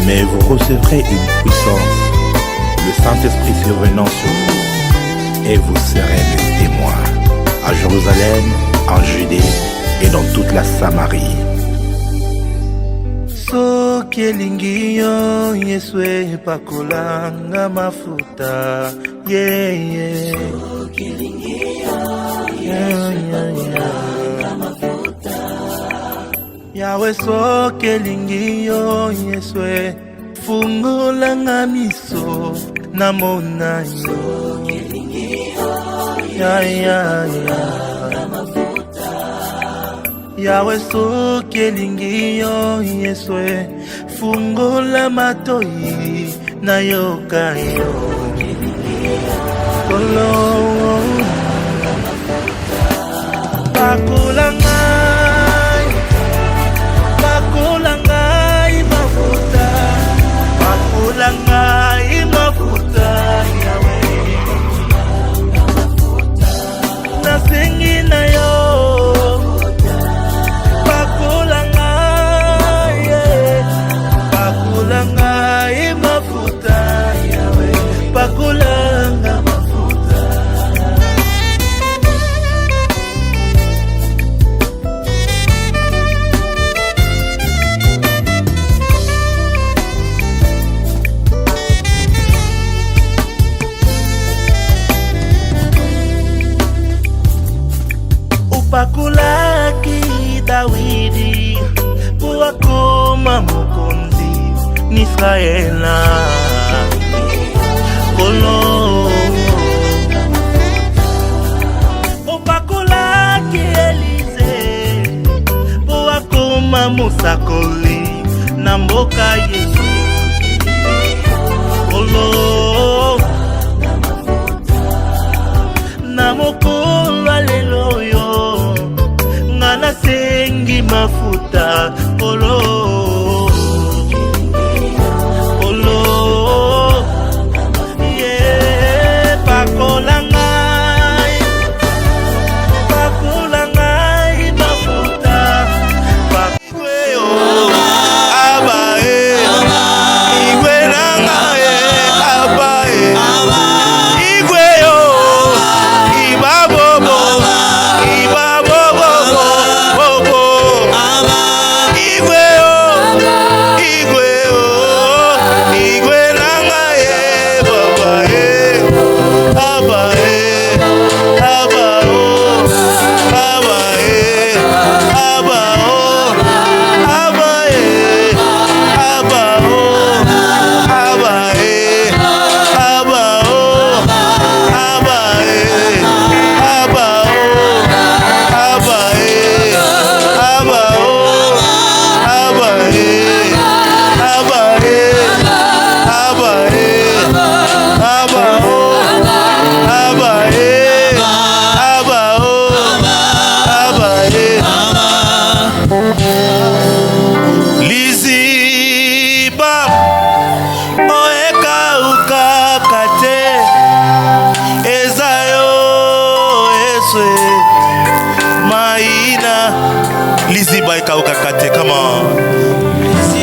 mais vous recevrez une puissance, le Saint-Esprit survenant sur vous, et vous serez mes témoins à Jérusalem, en Judée et dans toute la Samarie. Soki elingi yo Yesu epakolanga mafuta Soki elingi yo Yesu epakolanga mafuta Yawe soki elingi yo Yesu fungolanga miso namona yo Soki elingi yo Yawe soki elingi yo Yesu fungola matoi na yoka yo Kolo Pakula ngai mafuta Pakula ngai mafuta Yawe nasengi na yo Pakulaki Dawidi kuwakoma mokonzi n'Israela Kolo Opakulaki Elize kuwakoma mosakoli na mboka Yesu Kolo na mokolo lelo yo nasengi mafuta Kolo Kolo Pakola ngai mafuta Pakwe yo Abae Igwe nangae Abae Igwe yo Ibabobo Liziba ikauka kate, come on.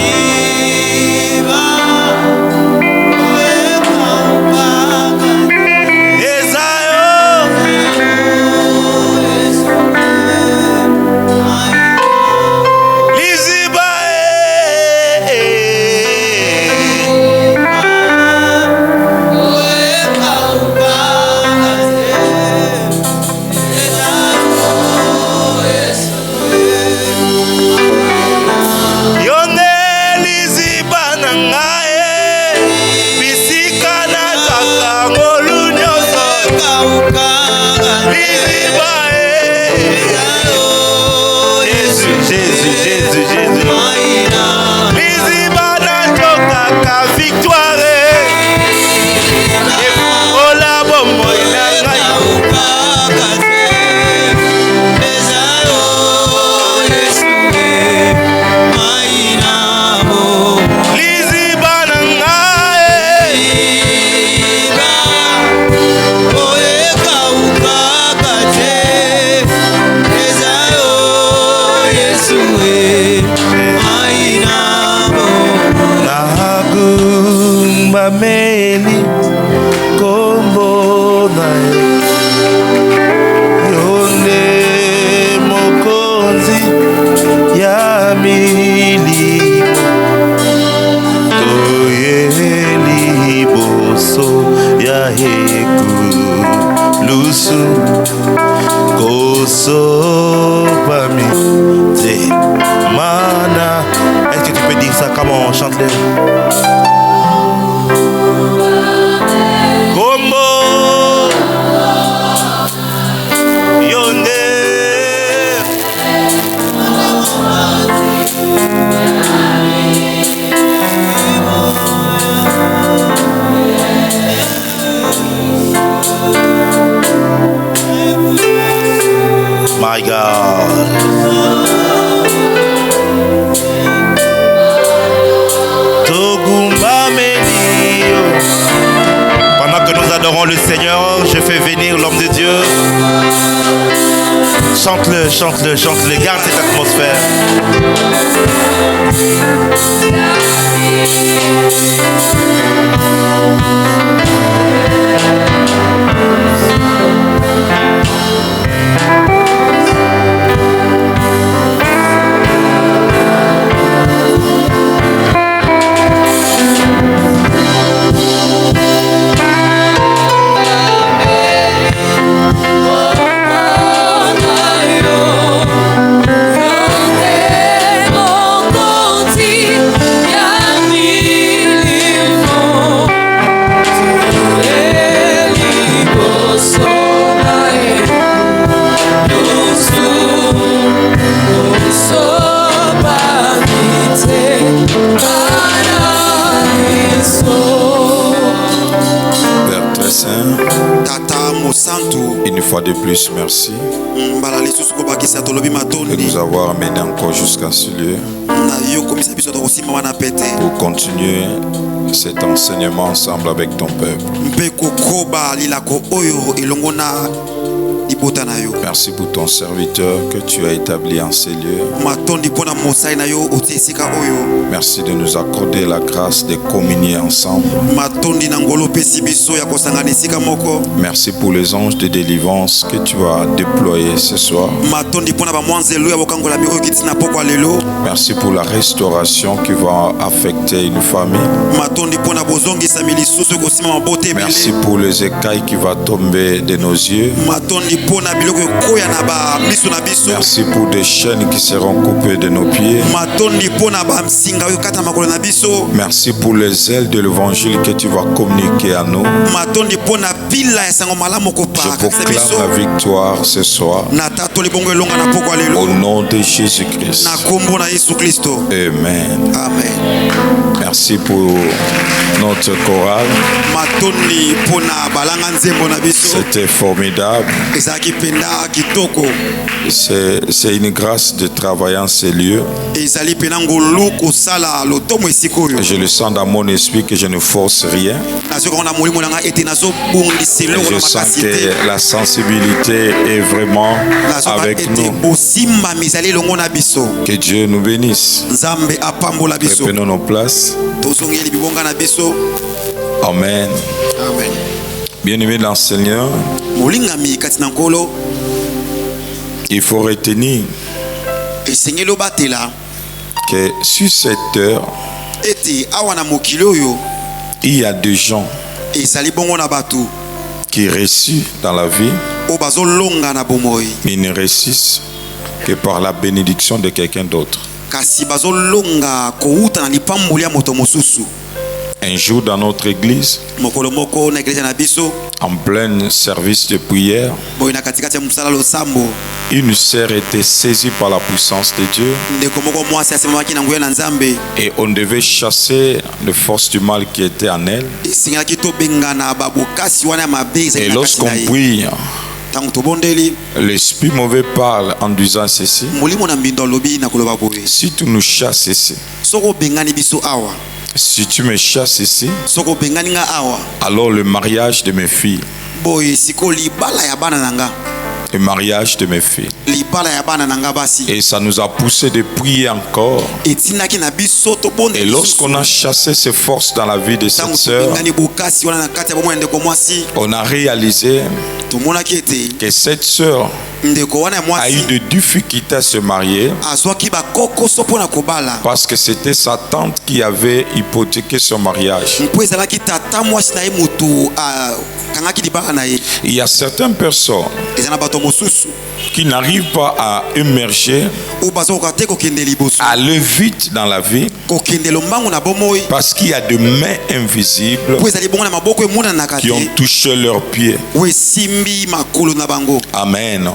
togumbameli kombo na yo. Yo nde mokonzi ya milimo, toyeli liboso ya ekulusu kosopami te mana. Est-ce que tu peux dire ça? Comment on chante le Kombo yonde My God. Pendant que nous adorons le Seigneur, je fais venir l'homme de Dieu. Chante-le, chante-le, chante-le. Garde cette atmosphère. Une fois de plus, merci de nous avoir amenés encore jusqu'à ce lieu pour continuer cet enseignement ensemble avec ton peuple. Merci pour ton serviteur que tu as établi en ces lieux. Merci de nous accorder la grâce de communier ensemble. Merci pour les anges de délivrance que tu as déployés ce soir. Merci pour la restauration qui va affecter une famille. Merci pour les écailles qui vont tomber de nos yeux. Merci pour des chaînes qui seront coupées de nos pieds. Merci pour les ailes de l'évangile que tu vas communiquer à nous. Je proclame la victoire ce soir au nom de Jésus-Christ. Amen. Merci pour notre chorale. C'était formidable. C'est une grâce de travailler en ces lieux. Je le sens dans mon esprit que je ne force rien. Je sens que la sensibilité est vraiment avec nous. Que Dieu nous bénisse. Reprenons nos places. Amen. Bien-aimé dans le Seigneur, il faut retenir que sur cette heure, il y a des gens qui réussissent dans la vie, mais ils ne réussissent que par la bénédiction de quelqu'un d'autre. Un jour dans notre église, en plein service de prière, une sœur était saisie par la puissance de Dieu et on devait chasser les forces du mal qui étaient en elle. Et lorsqu'on prie, l'esprit mauvais parle en disant ceci: si tu nous chasses ici, si tu me chasses ici, alors le mariage de mes filles le mariage de mes filles. Et ça nous a poussé de prier encore. Et lorsqu'on a chassé ces forces dans la vie de cette sœur, on a réalisé que cette sœur a eu de difficultés à se marier parce que c'était sa tante qui avait hypothéqué son mariage. Il y a certaines personnes qui n'arrivent pas à émerger, à aller vite dans la vie parce qu'il y a des mains invisibles qui ont touché leurs pieds. Amen.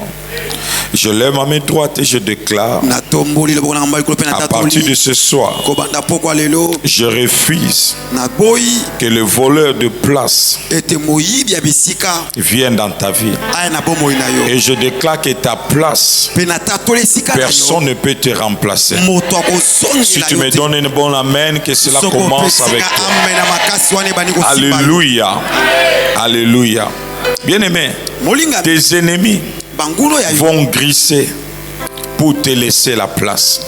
Je lève ma main droite et je déclare, à partir de ce soir, je refuse que le voleur de place vienne dans ta vie. Et je déclare que ta place, personne ne peut te remplacer. Si tu me donnes une bonne amen, que cela commence avec toi. Alléluia. Alléluia. Bien-aimé, tes ennemis vont glisser pour te laisser la place.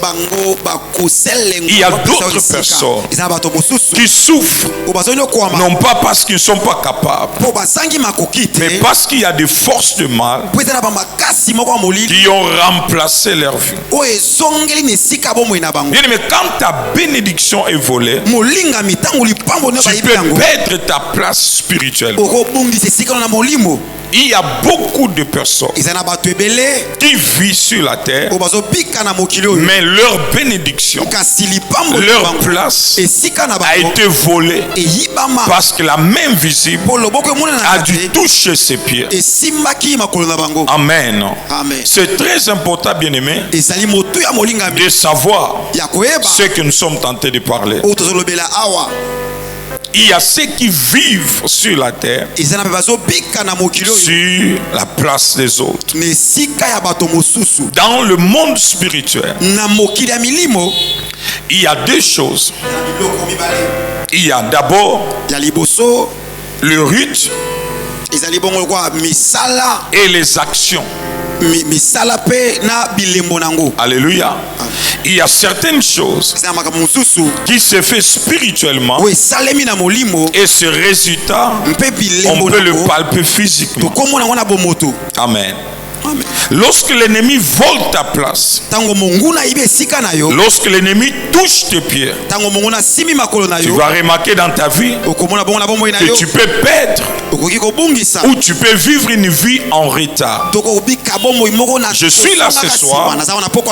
Il y a d'autres personnes qui souffrent, non pas parce qu'ils ne sont pas capables, mais parce qu'il y a des forces de mal qui ont remplacé leur vie. Bien, mais quand ta bénédiction est volée, tu peux perdre ta place spirituelle. Il y a beaucoup de personnes qui vivent sur la terre, mais leur bénédiction, leur place a été volée parce que la main visible a dû toucher ses pieds. Amen. C'est très important, bien-aimé, de savoir ce que nous sommes tentés de parler. Il y a ceux qui vivent sur la terre, sur la place des autres. Dans le monde spirituel, il y a deux choses. Il y a d'abord le rite et les actions. Alléluia. Il y a certaines choses qui se font spirituellement et ce résultat, on peut le palper physiquement. Amen. Lorsque l'ennemi vole ta place, lorsque l'ennemi touche tes pieds, tu vas remarquer dans ta vie que tu peux perdre ou tu peux vivre une vie en retard. Je suis là ce soir pour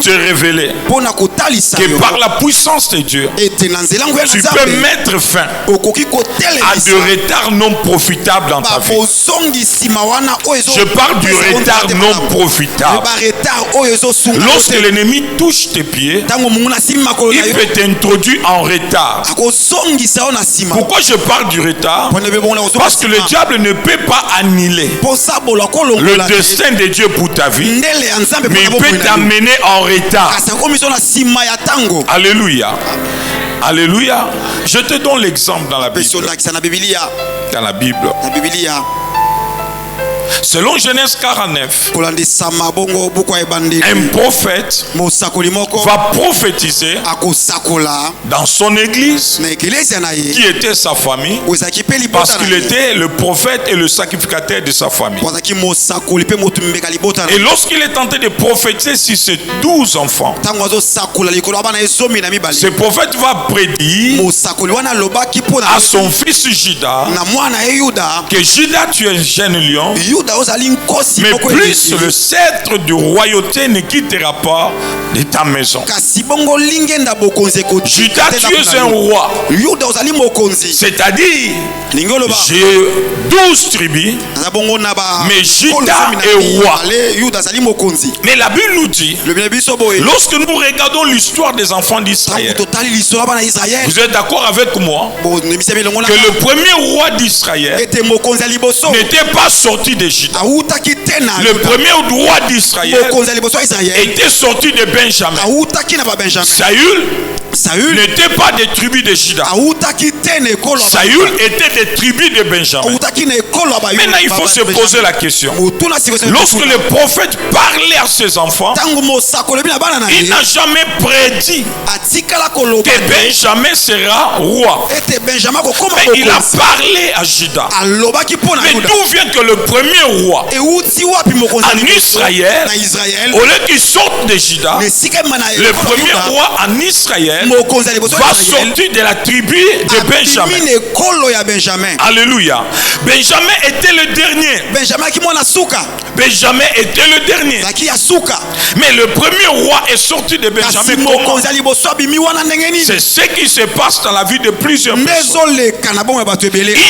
te révéler que par la puissance de Dieu, tu peux mettre fin à des retards non profitables dans ta vie. Je parle du retard non profitable. Lorsque l'ennemi touche tes pieds, il peut t'introduire en retard. Pourquoi je parle du retard? Parce que le diable ne peut pas annuler le destin de Dieu pour ta vie, mais il peut t'amener en retard. Alléluia. Alléluia. Je te donne l'exemple dans la Bible. Dans la Bible. Selon Genèse 49, un prophète va prophétiser dans son église qui était sa famille, parce qu'il était le prophète et le sacrificateur de sa famille. Et lorsqu'il est tenté de prophétiser sur ces 12 enfants, ce prophète va prédire à son fils Juda que Juda, tu es un jeune lion, mais plus le sceptre de royauté ne quittera pas de ta maison. Juda, tu es un roi. C'est-à-dire, j'ai 12 tribus, mais Juda est roi. Mais la Bible nous dit, lorsque nous regardons l'histoire des enfants d'Israël, vous êtes d'accord avec moi que le premier roi d'Israël n'était pas sorti de Juda. Le premier roi d'Israël était sorti de Benjamin. Saül Saül n'était pas des tribus de Juda. Saül était des tribus de Benjamin. Maintenant, il faut se poser la question. Lorsque le prophète parlait à ses enfants, il n'a jamais prédit que Benjamin sera roi. Mais il a parlé à Juda. Mais d'où vient que le premier roi en Israël, au lieu qu'il sorte de Juda, le premier roi en Israël va sortir de la tribu de Benjamin. Alléluia. Benjamin était le dernier. Benjamin était le dernier. Mais le premier roi est sorti de Benjamin. C'est ce qui se passe dans la vie de plusieurs personnes. Il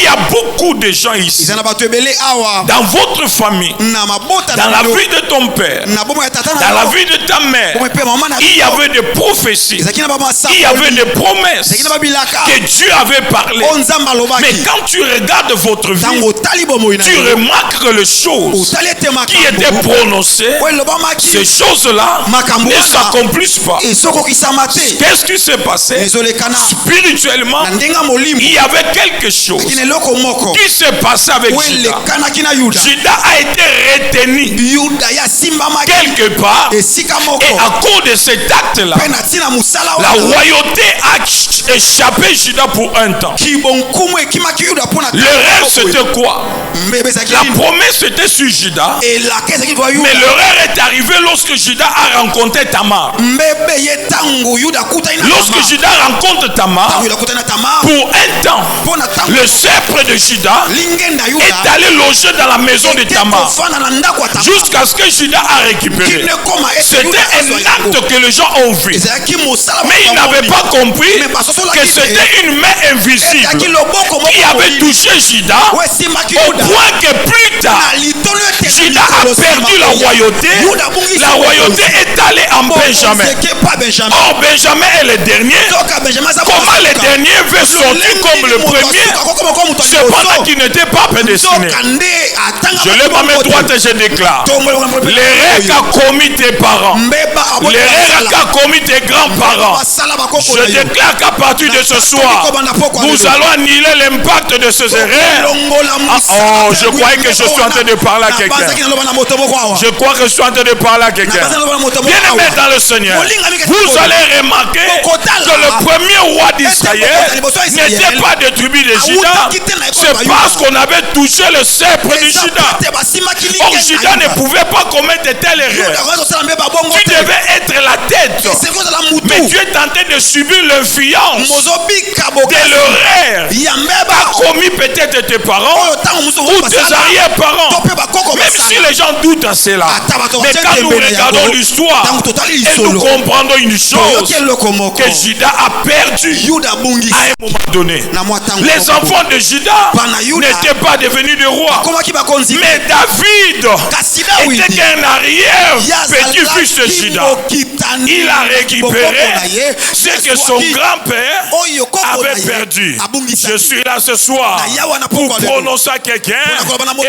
y a beaucoup de gens ici. Dans votre famille, dans la vie de ton père, dans la vie de ta mère, il y avait des prophéties, il y avait des promesses que Dieu avait parlé. Mais quand tu regardes votre vie, tu remarques que les choses qui étaient prononcées, ces choses-là ne s'accomplissent pas. Qu'est-ce qui s'est passé? Spirituellement, il y avait quelque chose qui s'est passé avec Juda. Juda a été retenu quelque part, et à cause de cet acte-là, la royauté a échappé Juda pour un temps. L'erreur c'était quoi? La promesse était sur Juda, mais l'erreur est arrivée lorsque Juda a rencontré Tamar. Lorsque Juda rencontre Tamar, pour un temps, le sceptre de Juda est allé loger dans la maison de Tamar jusqu'à ce que Juda a récupéré. C'était un acte que les gens ont vu, mais ils n'avaient pas compris que c'était une main invisible qui avait touché Juda au point que plus tard Juda a perdu la royauté. La royauté est allée en Benjamin. Or Benjamin est le dernier. Comment le dernier veut sortir comme le premier, cependant qu'il n'était pas prédestiné? Je lève ma main droite et je déclare l'erreur qu'a commis tes parents, l'erreur qu'a commis tes grands-parents, je déclare qu'à partir de ce soir, nous allons annihiler l'impact de ces erreurs. Oh, je croyais que je suis en train de parler à quelqu'un. Je crois que je suis en train de parler à quelqu'un. Bien-aimé dans le Seigneur, vous allez remarquer que le premier roi d'Israël n'était pas de tribu de Juda. C'est parce qu'on avait touché le sceptre de Juda. Or Juda ne pouvait pas commettre telle erreur. Tu devais être la tête, mais tu es tenté de subir l'influence de l'erreur qu'a commis peut-être tes parents ou tes arrière-parents. Même si les gens doutent à cela, mais quand nous regardons l'histoire et nous comprenons une chose, que Juda a perdu à un moment donné. Les enfants de Juda n'étaient pas devenus des rois, mais David était qu'un arrière petit-fils de Juda. Il a récupéré ce que son grand-père avait perdu. Je suis là ce soir pour prononcer à quelqu'un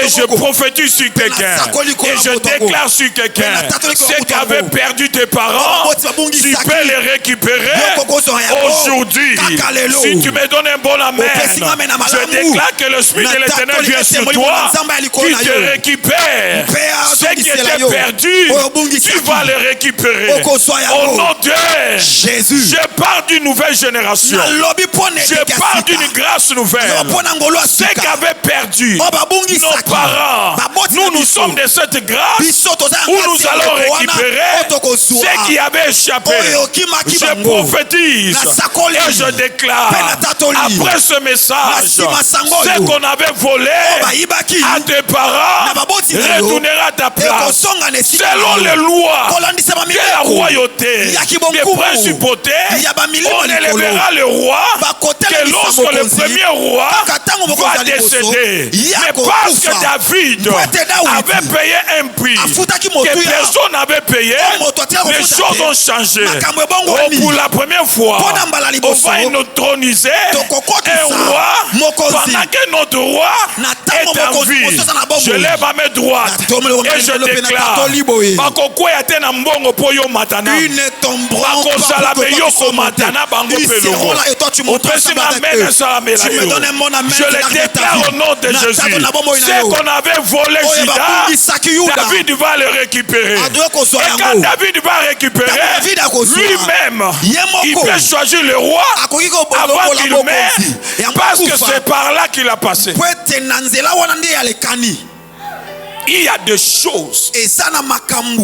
et je prophétise sur quelqu'un et je déclare sur quelqu'un ce qu'avaient perdu tes parents, tu peux les récupérer aujourd'hui. Si tu me donnes un bon amen, je déclare que l'Esprit de l'Éternel vient sur toi, qui te récupère. Ce qui était perdu, tu vas le récupérer. Au nom de Jésus, je parle d'une nouvelle génération. Je parle d'une grâce nouvelle. Ce qu'avaient perdu nos parents, nous sommes de cette grâce où nous allons récupérer ce qui avait échappé. Je prophétise et je déclare, après ce message, ce qu'on avait volé à tes parents retournera à ta place. Selon les lois de la royauté, des principautés, on élèvera le roi que lorsque le premier roi va décéder. Mais parce que David avait payé un prix que personne n'avait payé, les choses ont changé. Oh, pour la première fois, on va introniser un roi pendant que notre roi est en vie. Je lève à mes droites et je déclare Bakoko ya tena mbongo po yo matana. Bakosala be Yo komatana bango pelongo. Tu me donnes un mon amen. Je le déclare au nom de Jésus. C'est qu'on avait volé Judas. David va le récupérer. Et quand David va récupérer, lui-même, il peut choisir le roi avant qu'il meure, parce que c'est par là qu'il a passé. Il y a des choses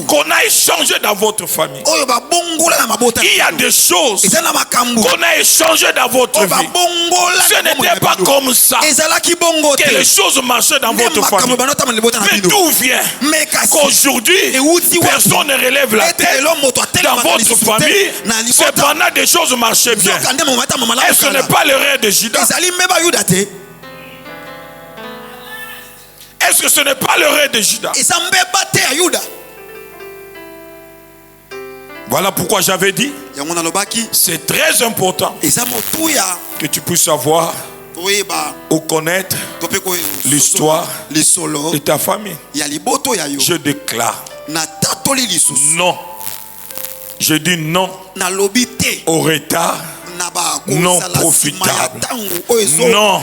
qu'on a échangées dans votre famille. Il y a des choses qu'on a échangées dans votre vie. Ce n'était pas comme ça que les choses marchaient dans votre famille. Mais d'où vient qu'aujourd'hui, personne ne relève la tête dans votre famille? Cependant, des choses marchaient bien. Et ce n'est pas l'erreur de Judas. Est-ce que ce n'est pas l'erreur de Judas? Voilà pourquoi j'avais dit, c'est très important que tu puisses savoir ou connaître l'histoire de ta famille. Je déclare non. Je dis non au retard non profitable. Non.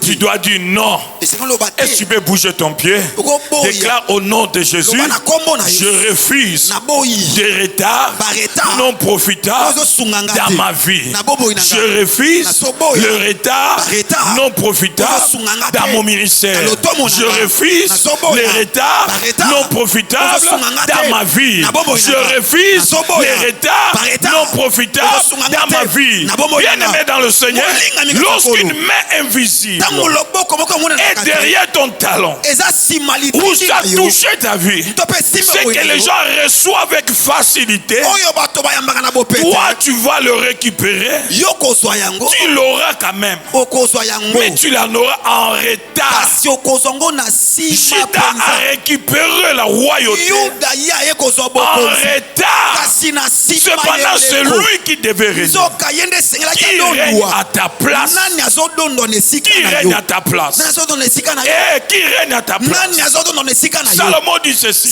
Tu dois dire non. Est-ce que tu peux bouger ton pied? Déclare au nom de Jésus, je refuse des retards non profitables dans ma vie. Je refuse le retard non profitable dans mon ministère. Je refuse les retards non profitables dans ma vie. Je refuse les retards non profitables dans ma vie. Bien-aimé dans le Seigneur, lorsqu'une main invisible est derrière ton talon, où ça a touché ta vie, c'est que les gens reçoivent avec facilité. Toi, tu vas le récupérer. Tu l'auras quand même, mais tu l'en auras en retard. Judas a récupéré la royauté en retard. Cependant, c'est lui qui devait régner. Qui règne à ta place? Qui règne à ta place? Qui règne à ta place? Salomon dit ceci: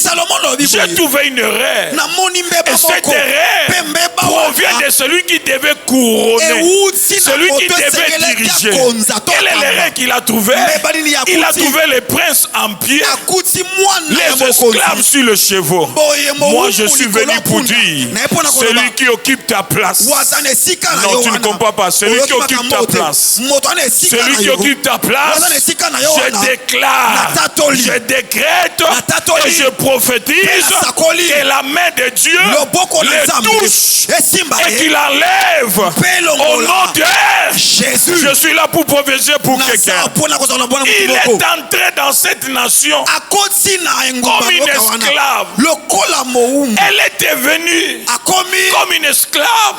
j'ai trouvé une erreur, et cette erreur provient de celui qui devait couronner, celui qui devait diriger. Quelle est l'erreur qu'il a trouvée? Il a trouvé les princes en pied, les esclaves sur le chevaux. Moi je suis venu pour dire, celui qui occupe ta place. Non, tu ne comprends pas. Celui qui occupe ta place. Celui qui occupe ta place. Je déclare, je décrète et je prophétise que la main de Dieu le touche et qu'il enlève au nom de Jésus. Je suis là pour prophétiser pour quelqu'un. Il est entré dans cette nation comme une esclave. Elle était venue comme une esclave.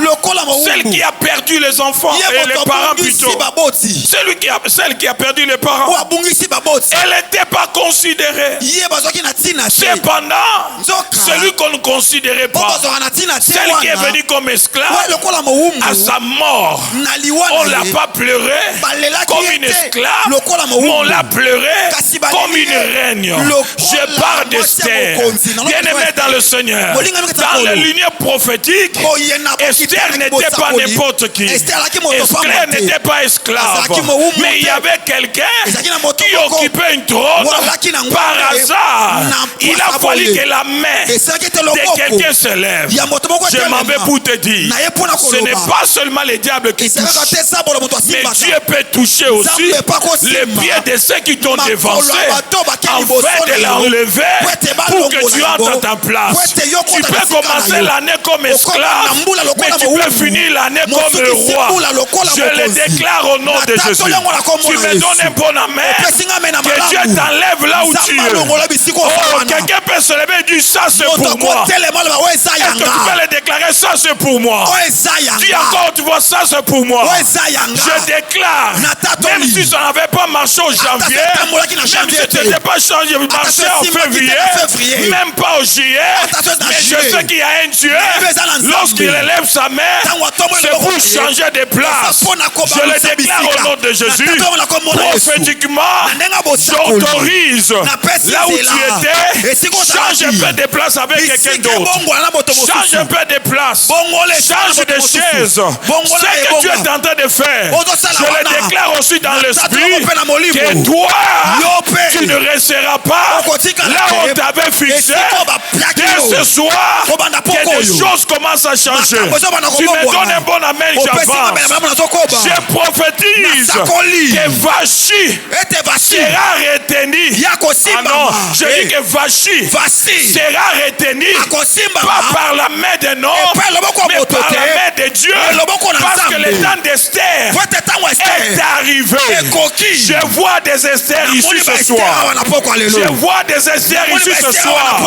Celle qui a perdu les enfants et les parents plutôt. Celle qui a perdu les parents. Elle n'était pas considérée. Cependant, celui qu'on ne considérait pas, celle qui est venue comme esclave, à sa mort, on ne l'a pas pleuré comme une esclave, mais on l'a pleuré comme une reine. Je parle d'Esther. Bien-aimé dans le Seigneur, dans les lignes prophétiques, Esther n'était pas n'importe qui. Esther n'était pas esclave, mais il y avait quelqu'un qui occupait une trône. Par hasard, il a fallu que la main de quelqu'un se lève. Je m'en vais pour te dire, ce n'est pas seulement les diables qui touchent, mais Dieu peut toucher aussi les pieds de ceux qui t'ont dévancé, afin de l'enlever pour que tu entres à ta place. Tu peux commencer l'année comme esclave, mais tu peux finir l'année comme le roi. Je le déclare au nom de Jésus. Tu me donnes un bon amen. Que Dieu t'enlève là où tu es. Oh, quelqu'un peut se lever et dire ça c'est pour moi. Est-ce que tu peux le déclarer? Ça c'est pour moi. Dis encore, tu vois, ça c'est pour moi. Je déclare, même si ça n'avait pas marché au janvier, même si tu n'étais pas changé, marché en février, même pas au juillet, mais je sais qu'il y a un Dieu, lorsqu'il élève sa main, c'est pour changer de place. Je le déclare au nom de Jésus. Prophétiquement, j'autorise là où tu étais, change un peu de place avec quelqu'un d'autre. Change un peu de place. place. Change de chaise. Ce que tu es en train de faire, je le déclare aussi dans l'esprit que toi, tu ne resteras pas là où on t'avait fixé. Dès ce soir, que des choses commencent à changer. Tu me donnes un bon amen, j'avance. Je prophétise que Vachi sera retenu. Ah non, je dis que Vachi sera retenu pas par la main d'un homme, mais par la main de Dieu. Parce que le temps d'Esther est arrivé. Je vois des Esther ici ce soir. Je vois des Esther ici ce soir.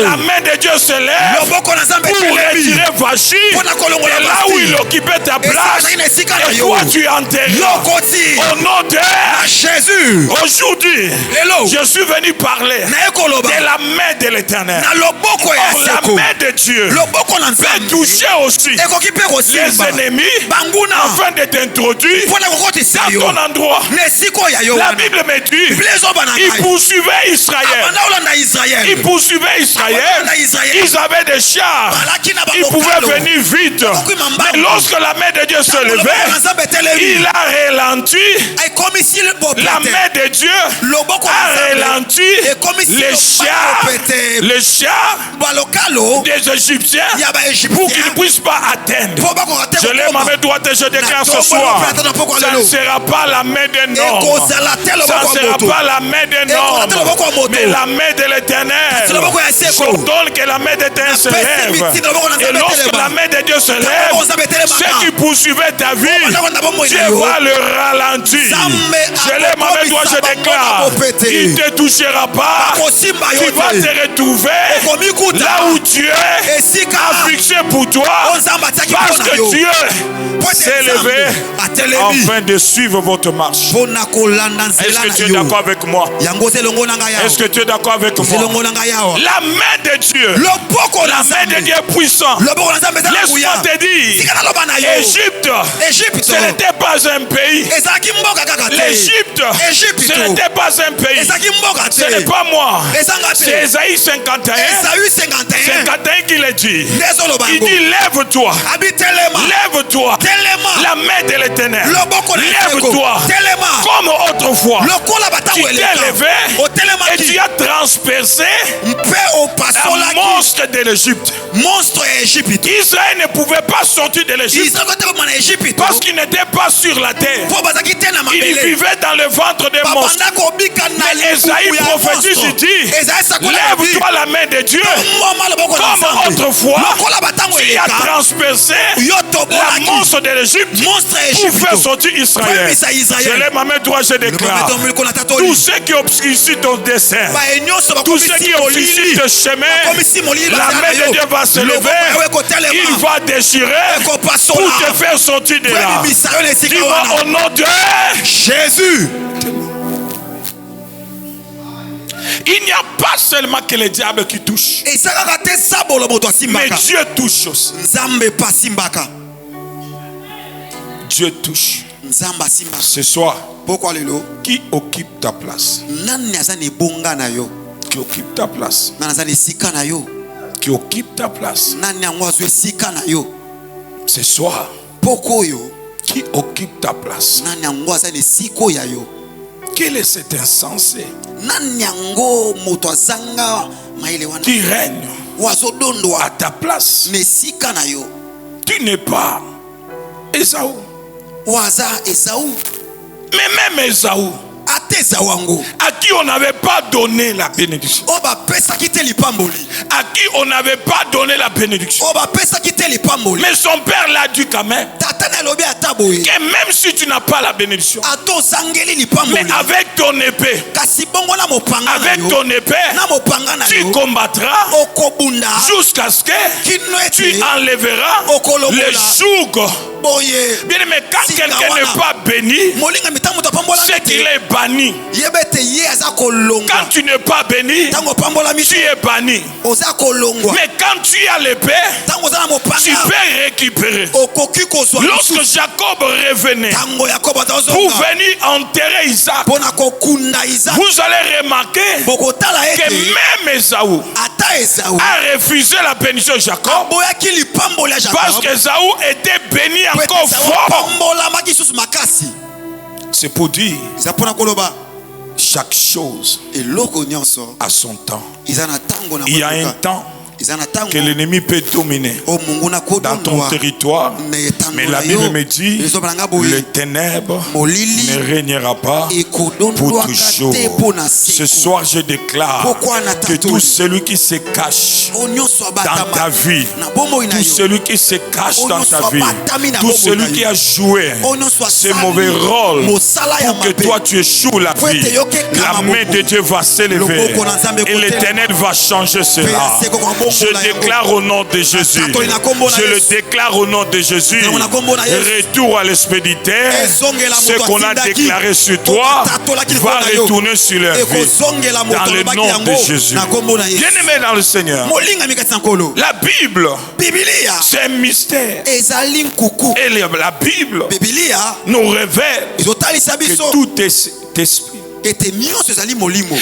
La main de Dieu se lève pour retirer Vachi de là où il occupait ta place. Et toi tu es enterré. Au nom de Jésus. Aujourd'hui, je suis venu parler de la main de l'Éternel. Or, la main de Dieu peut toucher aussi les ennemis afin de t'introduire dans ton endroit. La Bible me dit, ils poursuivaient Israël. Ils poursuivaient Israël. Ils avaient des chars. Ils pouvaient venir vite. Mais lorsque la main de Dieu se levait, il a ralenti. La main de Dieu a ralenti les chars des Égyptiens pour qu'ils ne puissent pas atteindre. Je lève ma main droite et je déclare ce soir, ça ne sera pas la main d'un homme, ça ne sera pas la main d'un homme, mais la main de l'Éternel. J'ordonne que la main de l'Éternel se lève. Et lorsque la main de Dieu se lève, ceux qui poursuivaient ta vie, Dieu va le ralentir. Je lève ma main droite, je déclare, il ne te touchera pas. Tu vas te retrouver là où Dieu a fixé pour toi, parce que Dieu s'est levé afin de suivre votre marche. Est-ce que tu es d'accord avec moi? Est-ce que tu es d'accord avec moi? La main de Dieu, la main de Dieu est puissante. Laisse-moi te dire, Égypte, ce n'était pas un pays. L'Égypte, ce n'était pas un pays. Ce n'est pas moi. C'est Ésaïe 51. 51 qui le dit. Il dit lève-toi. Lève-toi. La main de l'Éternel. Lève-toi. Comme autrefois. Tu t'es levé et tu as transpercé un monstre de l'Égypte. Israël ne pouvait pas sortir de l'Égypte parce qu'il n'était pas sur la terre. Il vivait dans le ventre des monstres. Mais Esaïe prophétise, il dit lève-toi la main de Dieu comme autrefois tu as transpercé la monstre de l'Égypte pour faire sortir Israël. Je lève ma main droite, je déclare tous ceux qui obscurcissent ton dessein, tous ceux qui obscurcissent ton chemin, la main de Dieu va se lever, il va déchirer pour te faire sortir de là. Dis-moi au nom de Jésus. Il n'y a pas seulement que le diable qui touche, mais Dieu touche aussi. Dieu touche. Ce soir, qui occupe ta place? Qui occupe ta place? Qui occupe ta place? Ce soir, qui occupe ta place? Quel est cet insensé qui règne à ta place? Tu n'es pas Ésaü. Mais même Ésaü, à qui on n'avait pas donné la bénédiction, à qui on n'avait pas donné la bénédiction, mais son père l'a dit quand même que même si tu n'as pas la bénédiction, mais avec ton épée, tu combattras jusqu'à ce que tu enlèveras le joug Bien aimé, quand quelqu'un n'est pas béni, c'est qu'il est banni. Quand tu n'es pas béni, tu es banni. Mais quand tu as l'épée, tu peux récupérer. Lorsque Jacob revenait pour venir enterrer Isaac, vous allez remarquer que même Esaü a refusé la bénédiction de Jacob parce que Esaü était béni encore fort. C'est pour dire chaque chose a son temps. Il y a un temps que l'ennemi peut dominer dans ton territoire, mais la Bible me dit les ténèbres ne régnera pas pour toujours. Ce soir je déclare que tout celui qui se cache dans ta vie, tout celui qui se cache dans ta vie, tout celui qui a joué ce mauvais rôle pour que toi tu échoues la vie, la main de Dieu va s'élever et l'Éternel va changer cela. Je déclare au nom de Jésus. Je le déclare au nom de Jésus. Retour à l'expéditeur. Ce qu'on a déclaré sur toi va retourner sur leur vie. Dans le nom de Jésus. Bien-aimé dans le Seigneur, la Bible, c'est un mystère. Et la Bible nous révèle que tout esprit,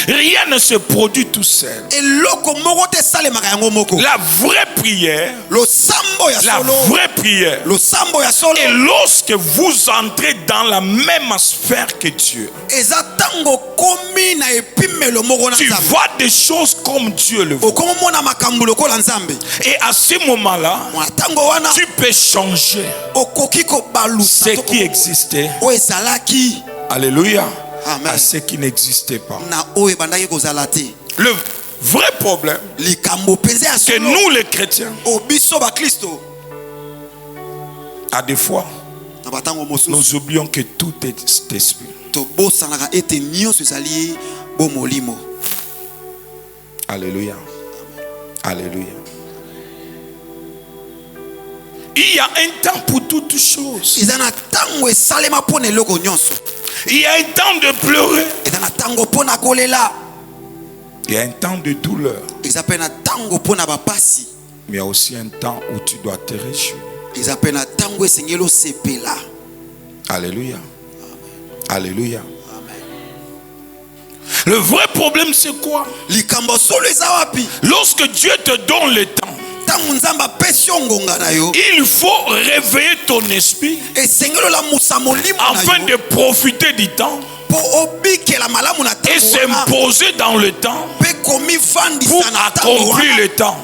rien ne se produit tout seul. La vraie prière, et lorsque vous entrez dans la même sphère que Dieu, tu vois des choses comme Dieu le voit. Et à ce moment-là, tu peux changer ce qui existait. Alléluia. À ce qui n'existait pas. Le vrai problème, que nous les chrétiens, à des fois, nous oublions que tout est esprit. Alléluia. Alléluia. Il y a un temps pour toutes choses. Il y a un temps de pleurer. Il y a un temps de douleur. Mais il y a aussi un temps où tu dois te réjouir. Alléluia. Alléluia. Le vrai problème c'est quoi? Lorsque Dieu te donne le temps, il faut réveiller ton esprit afin de profiter du temps et s'imposer dans le temps pour accomplir le temps.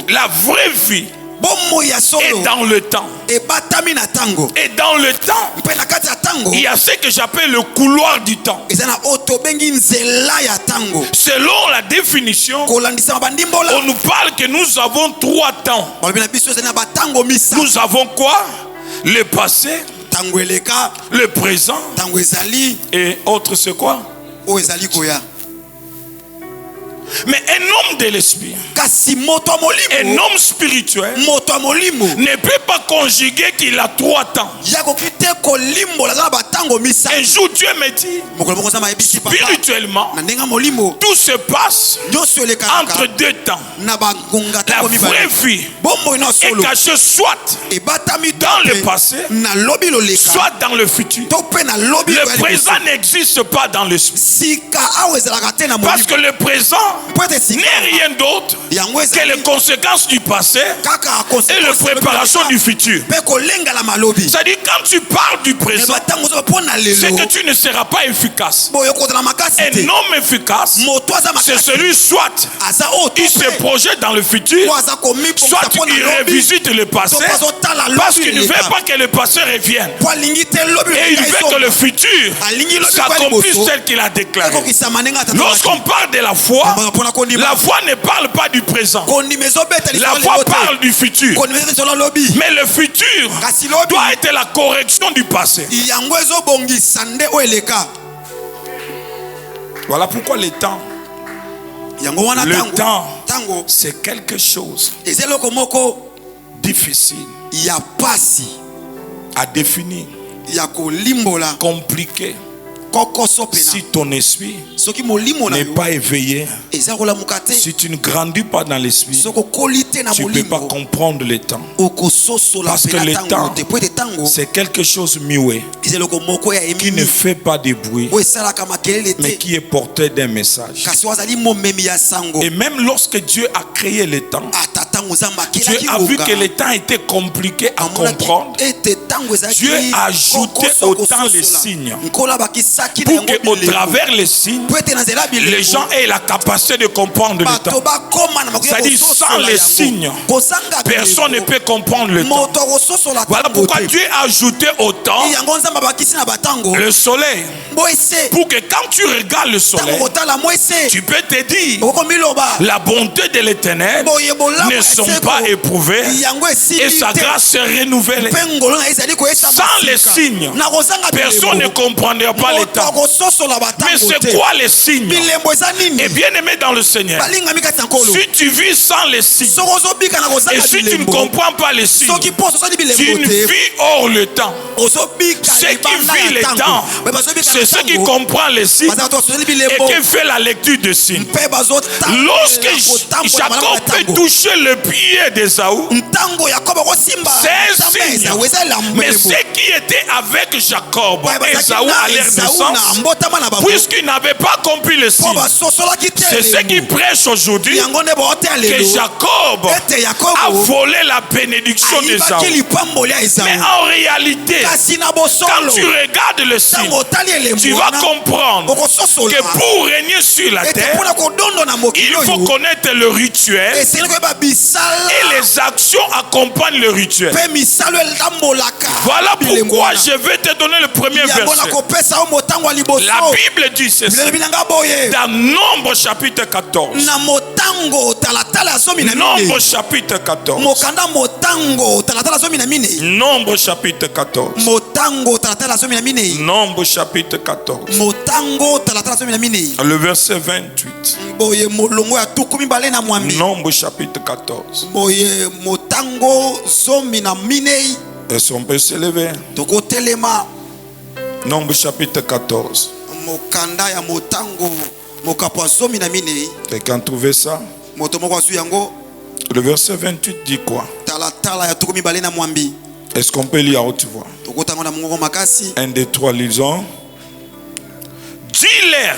La vraie vie est dans le temps. Et dans le temps, il y a ce que j'appelle le couloir du temps. Selon la définition, on nous parle que nous avons 3 temps. Nous avons quoi? Le passé, le présent et autre c'est quoi? Mais un homme de l'esprit, un homme spirituel, ne peut pas conjuguer qu'il a 3 temps. Un jour Dieu me dit, spirituellement, tout se passe entre 2 temps. La vraie vie est cachée soit dans le passé, soit dans le futur. Le présent n'existe pas dans l'esprit. Parce que le présent n'est rien d'autre que les conséquences du passé et la préparation du futur. C'est-à-dire quand tu parles du présent, c'est que tu ne seras pas efficace. Un homme efficace, c'est celui soit il se projette dans le futur, soit il revisite le passé parce qu'il ne veut pas que le passé revienne et il veut que le futur s'accomplisse tel qu'il a déclaré. Lorsqu'on parle de la foi ne parle pas du présent. La foi parle du futur. Mais le futur doit être la correction du passé. Voilà pourquoi le temps, c'est quelque chose difficile à définir, compliqué. Si ton esprit n'est pas éveillé, si tu ne grandis pas dans l'esprit, tu ne peux pas comprendre le temps. Parce que le temps, c'est quelque chose muet, qui ne fait pas de bruit, mais qui est porteur d'un message. Et même lorsque Dieu a créé le temps, Dieu a vu que le temps était compliqué à comprendre. Dieu a ajouté au temps les signes, pour qu'au travers les signes, les gens aient la capacité de comprendre le temps. C'est-à-dire, sans les signes, personne ne peut comprendre le temps. Voilà pourquoi Dieu a ajouté au temps le soleil. Pour que quand tu regardes le soleil, tu peux te dire, la bonté de l'Éternel ne sont pas éprouvées et sa grâce se renouvelle. Sans les signes, personne ne comprendra pas le temps. Mais c'est quoi les signes? Et bien aimé dans le Seigneur, si tu vis sans les signes, et si tu ne comprends pas les signes, tu ne vis hors le temps. Ceux qui vivent le temps, c'est ceux qui comprennent les signes et qui fait la lecture des signes. Lorsque Jacob peut toucher le pied d'Ésaü, c'est un signe. Mais ceux qui étaient avec Jacob, Ésaü à leur naissance, puisqu'ils n'avaient pas compris le signe, c'est ce qui prêchent aujourd'hui que Jacob a volé la bénédiction d'Ésaü. Mais en réalité, quand tu regardes le signe, tu vas comprendre que pour régner sur la terre, il faut connaître le rituel et les actions accompagnent le rituel. Voilà pourquoi je vais te donner le premier verset. La Bible dit ceci dans Nombre chapitre 14. Nombre chapitre 14. Nombre chapitre 14. Nombre chapitre 14. Le verset 28. Nombre chapitre 14. Est-ce qu'on peut se lever? Nombre chapitre 14. Quelqu'un trouvait ça? Le verset 28 dit quoi? Est-ce qu'on peut lire à haute voix? 1, 2, 3, lisons. Dis-leur,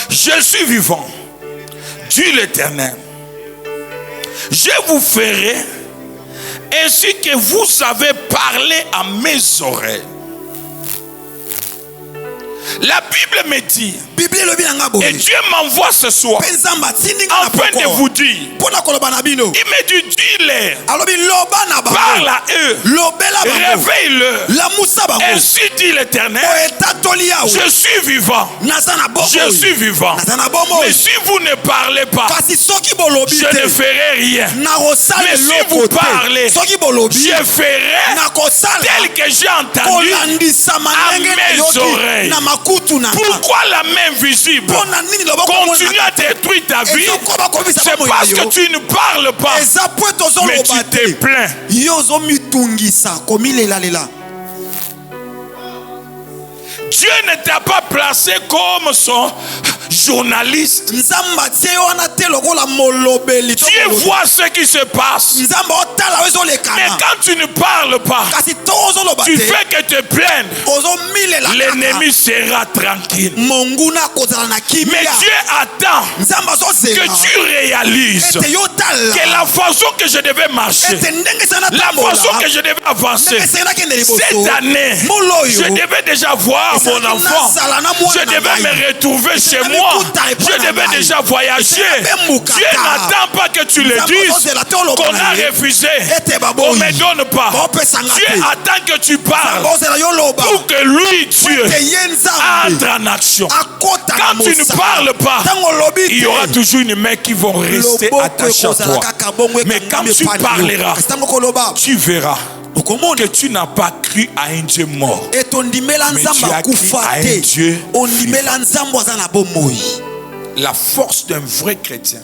je suis vivant, dit l'Éternel. Je vous ferai ainsi que vous avez parlé à mes oreilles. La Bible me dit, et Dieu m'envoie ce soir afin de vous dire, il me dit, dis-leur, parle à eux, réveille-leur, ainsi dit l'Éternel, je suis vivant, je suis vivant, mais si vous ne parlez pas, je ne ferai rien, mais si vous parlez, je ferai tel que j'ai entendu à mes oreilles. Pourquoi la main visible continue à détruire ta vie? C'est parce que tu ne parles pas, mais tu te plains. Dieu ne t'a pas placé comme son journaliste. Dieu voit ce qui se passe. Mais quand tu ne parles pas, tu fais que te plaindre, l'ennemi sera tranquille. Mais Dieu attend que tu réalises que la façon que je devais marcher, la façon que je devais avancer, cette année, je devais déjà voir mon enfant, je devais me retrouver chez moi, je devais déjà voyager. Dieu n'attend pas que tu le dises, qu'on a refusé, on ne me donne pas. Dieu attend que tu parles pour que lui, Dieu, entre en action. Quand tu ne parles pas, il y aura toujours une main qui vont rester attachées à toi. Mais quand tu parleras, tu verras que tu n'as pas cru à un Dieu mort, mais tu as cru à un Dieu vivant. La force d'un vrai chrétien,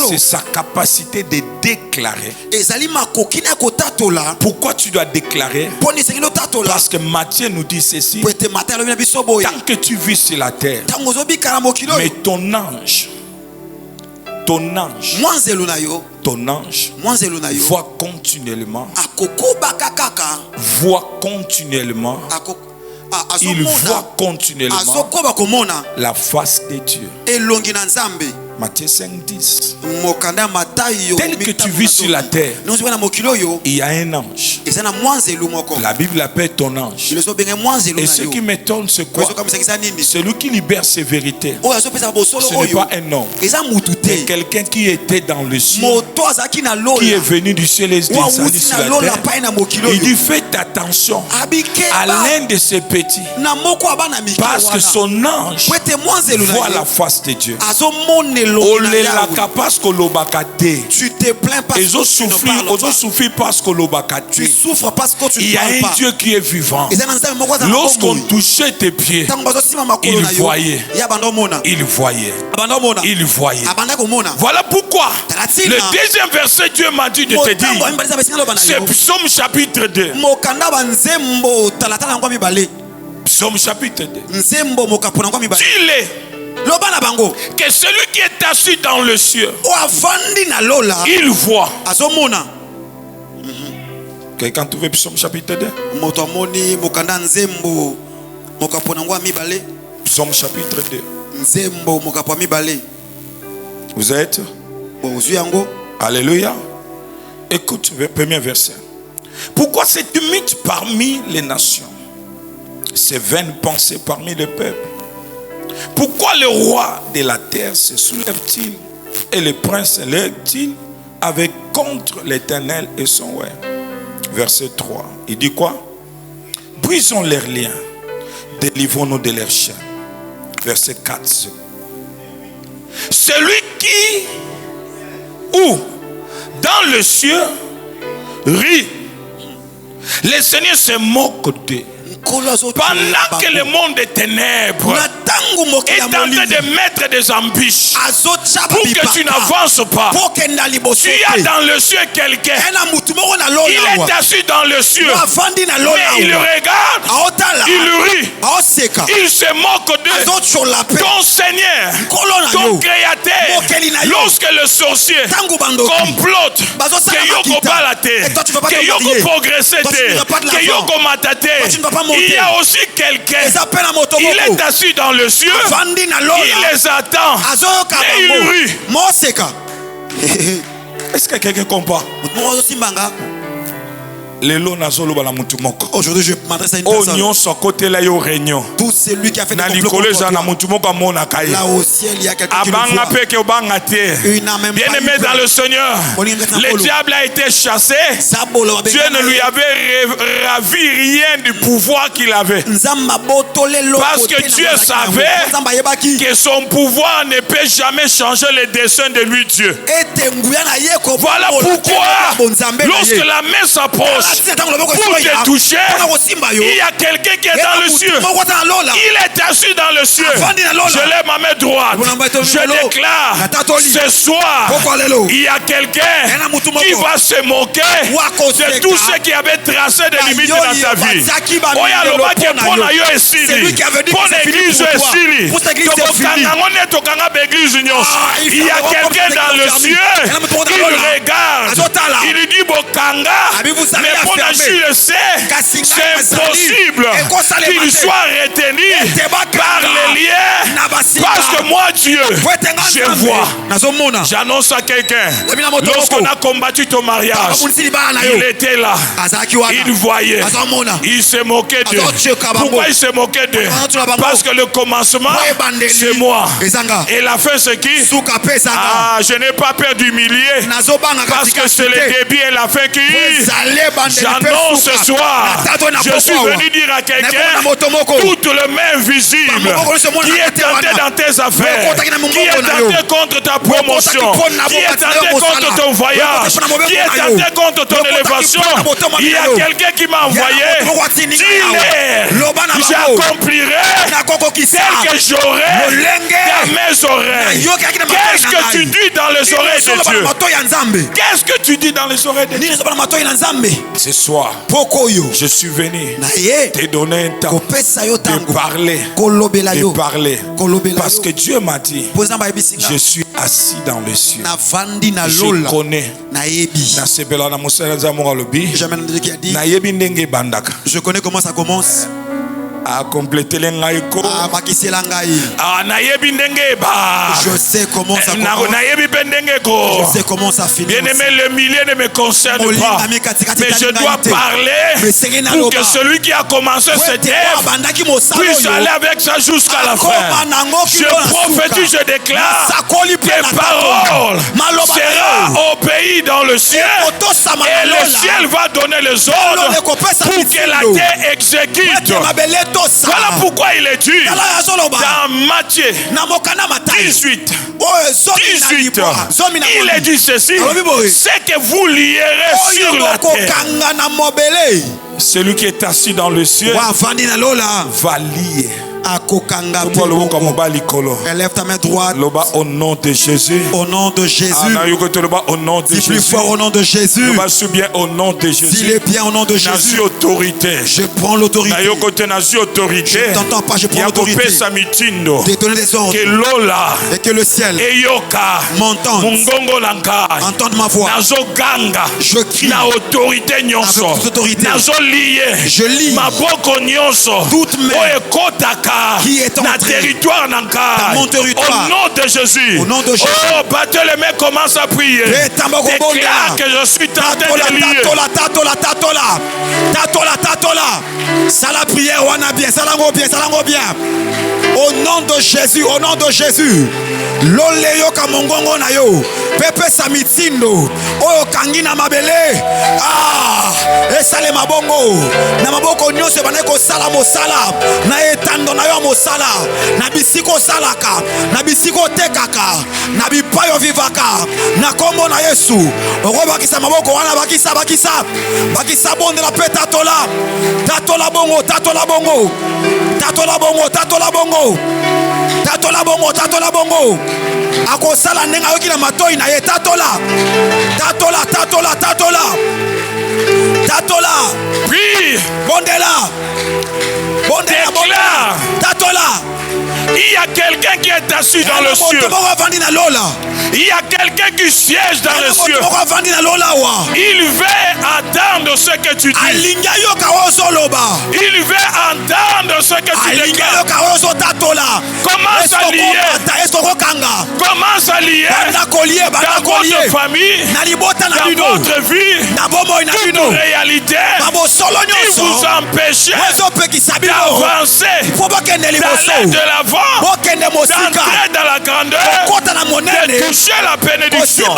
c'est sa capacité de déclarer. Pourquoi tu dois déclarer? Parce que Matthieu nous dit ceci: tant que tu vis sur la terre, mais ton ange voit continuellement, il voit continuellement la face de Dieu. Matthieu 5:10. Tel que tu vis sur la terre, il y a un ange. La Bible appelle ton ange. Et ce qui m'étonne, c'est quoi? Celui qui libère ses vérités, ce n'est pas un homme, c'est quelqu'un qui était dans le ciel, qui est venu du ciel et descendu sur la terre. Il dit: faites attention à l'un de ces petits, parce que son ange voit la face de Dieu. Tu te plains parce que tu souffres parce que tu souffres parce que tu il y a un Dieu qui est vivant. Lorsqu'on touchait tes pieds, il voyait. Voilà pourquoi le deuxième verset, Dieu m'a dit de te dire, c'est Psaume chapitre 2. Psaume chapitre 2. Dis-le que celui qui est assis dans le ciel, il voit. Quelqu'un trouve Psaume chapitre 2? Psaume chapitre 2. Vous êtes? Alléluia. Écoute le premier verset. Pourquoi cette mythe parmi les nations, ces vaines pensées parmi les peuples? Pourquoi le roi de la terre se soulève-t-il et le prince lève-t-il avec contre l'Éternel et son roi? Verset 3. Il dit quoi? Brisons leurs liens, délivrons-nous de leurs chaînes. Verset 4. Celui qui, ou dans le ciel, rit, le Seigneur se moque d'eux. Pendant que le monde des ténèbres est en train de mettre des embûches pour que tu n'avances pas, tu as dans le ciel quelqu'un. Il est assis dans le ciel, mais il regarde, il rit, il se moque de ton Seigneur, ton Créateur. Lorsque le sorcier complote que Yoko balate, que Yoko progresse, que Yoko matate, il y a aussi quelqu'un. Il est assis dans le ciel. Il les attend. Et il rit. Est-ce que quelqu'un comprend? Aujourd'hui, je m'adresse à une personne. Tout celui qui a fait des complots contre toi. Là au ciel, il y a quelqu'un qui le voit. Bien-aimé dans le Seigneur, le diable a été chassé. Dieu ne lui avait ravi rien du pouvoir qu'il avait. Parce que Dieu savait que son pouvoir ne peut jamais changer les desseins de lui, Dieu. Voilà pourquoi, lorsque la main s'approche pour te toucher, il y a quelqu'un qui est dans le ciel. Il est assis dans le ciel. Je lève ma main droite. Je déclare, ce soir, il y a quelqu'un qui va se moquer de tous ceux qui avaient tracé des limites dans ta vie. Il y a quelqu'un dans le ciel qui le regarde. Il lui dit Bokanga, mais pour Dieu le sait, c'est impossible qu'il soit retenu par les liens. Parce que moi, Dieu, je vois. J'annonce à quelqu'un, lorsqu'on a combattu ton mariage, il était là, il voyait, il se moquait d'eux. Pourquoi il se moquait d'eux? Parce que le commencement, c'est moi. Et la fin, c'est qui? Je n'ai pas peur d'humilier, parce que c'est le début et la fin qui J'annonce ce soir, je suis venu dire à quelqu'un, toute le main visible qui est tenté dans tes affaires, qui est tenté contre ta promotion, qui est tenté contre ton voyage, qui est tenté contre ton élévation, il y a quelqu'un qui m'a envoyé. Dis-leur, j'accomplirai tel que j'aurai dans mes oreilles. Qu'est-ce que tu dis dans les oreilles de Dieu? Qu'est-ce que tu dis dans les oreilles de Dieu? Ce soir, je suis venu te donner un temps de parler. Parce que Dieu m'a dit, je suis assis dans le ciel. Je connais. Je connais comment ça commence. À compléter les ngaïko. Je sais comment ça commence. Je sais comment ça finit. Bien aimé, le milieu ne me concerne pas. Mais je dois parler pour que celui qui a commencé cette œuvre puisse aller avec ça jusqu'à la fin. Je prophétise, je déclare tes paroles sera au pays dans le ciel. Et le ciel va donner les ordres pour que la terre exécute. Voilà pourquoi il est dit dans Matthieu 18, il est dit ceci: c'est que vous lierez sur la terre. Celui qui est assis dans le ciel va lier. Élève ta main droite. Au nom de Jésus. Au nom de Jésus. Au nom de Jésus. Plus fort au nom de Jésus. Bien au nom de Jésus. S'il est bien au nom de Jésus. Je prends l'autorité. Je ne t'entends pas, je prends l'autorité. De donner des ordres. Et que le ciel m'entende. Entende ma voix. Je crie. Avec toute autorité. Je lis. Toutes mes qui est en territoire dans mon territoire. Au nom de Jésus. Au nom de Jésus. Oh, battez les mains, commence à prier. Déclare que je suis tenté de lier. Tatola. Ça la prière, on a bien. Au nom de Jésus, au nom de Jésus. Loleyo kamongongo na yo. Pepe samitindo. Oyo kangina mabele. Esale mabongo. Na maboko nyonso baneko sala mosala. Na etando na yo mosala. Na bisiko salaka. Na bisiko tekaka. Na bipayo vivaka. Na kombo na Yesu. Oko bakisa maboko wana bakisa. Bakisa bonde la pe tatola. Tatola bongo. Akosala nenga yoki na matoi na ye tatola. Puis Bondela. Tatola. Il y a quelqu'un qui est assis dans le ciel. Il y a quelqu'un qui siège dans le ciel. Il veut entendre ce que tu dis. Il veut entendre ce que tu déclares. Commence à lier. Commence à lier dans votre famille, dans votre vie, toute réalité qui vous empêche d'avancer, d'aller de l'avant, d'entrer dans la grandeur, de toucher la bénédiction.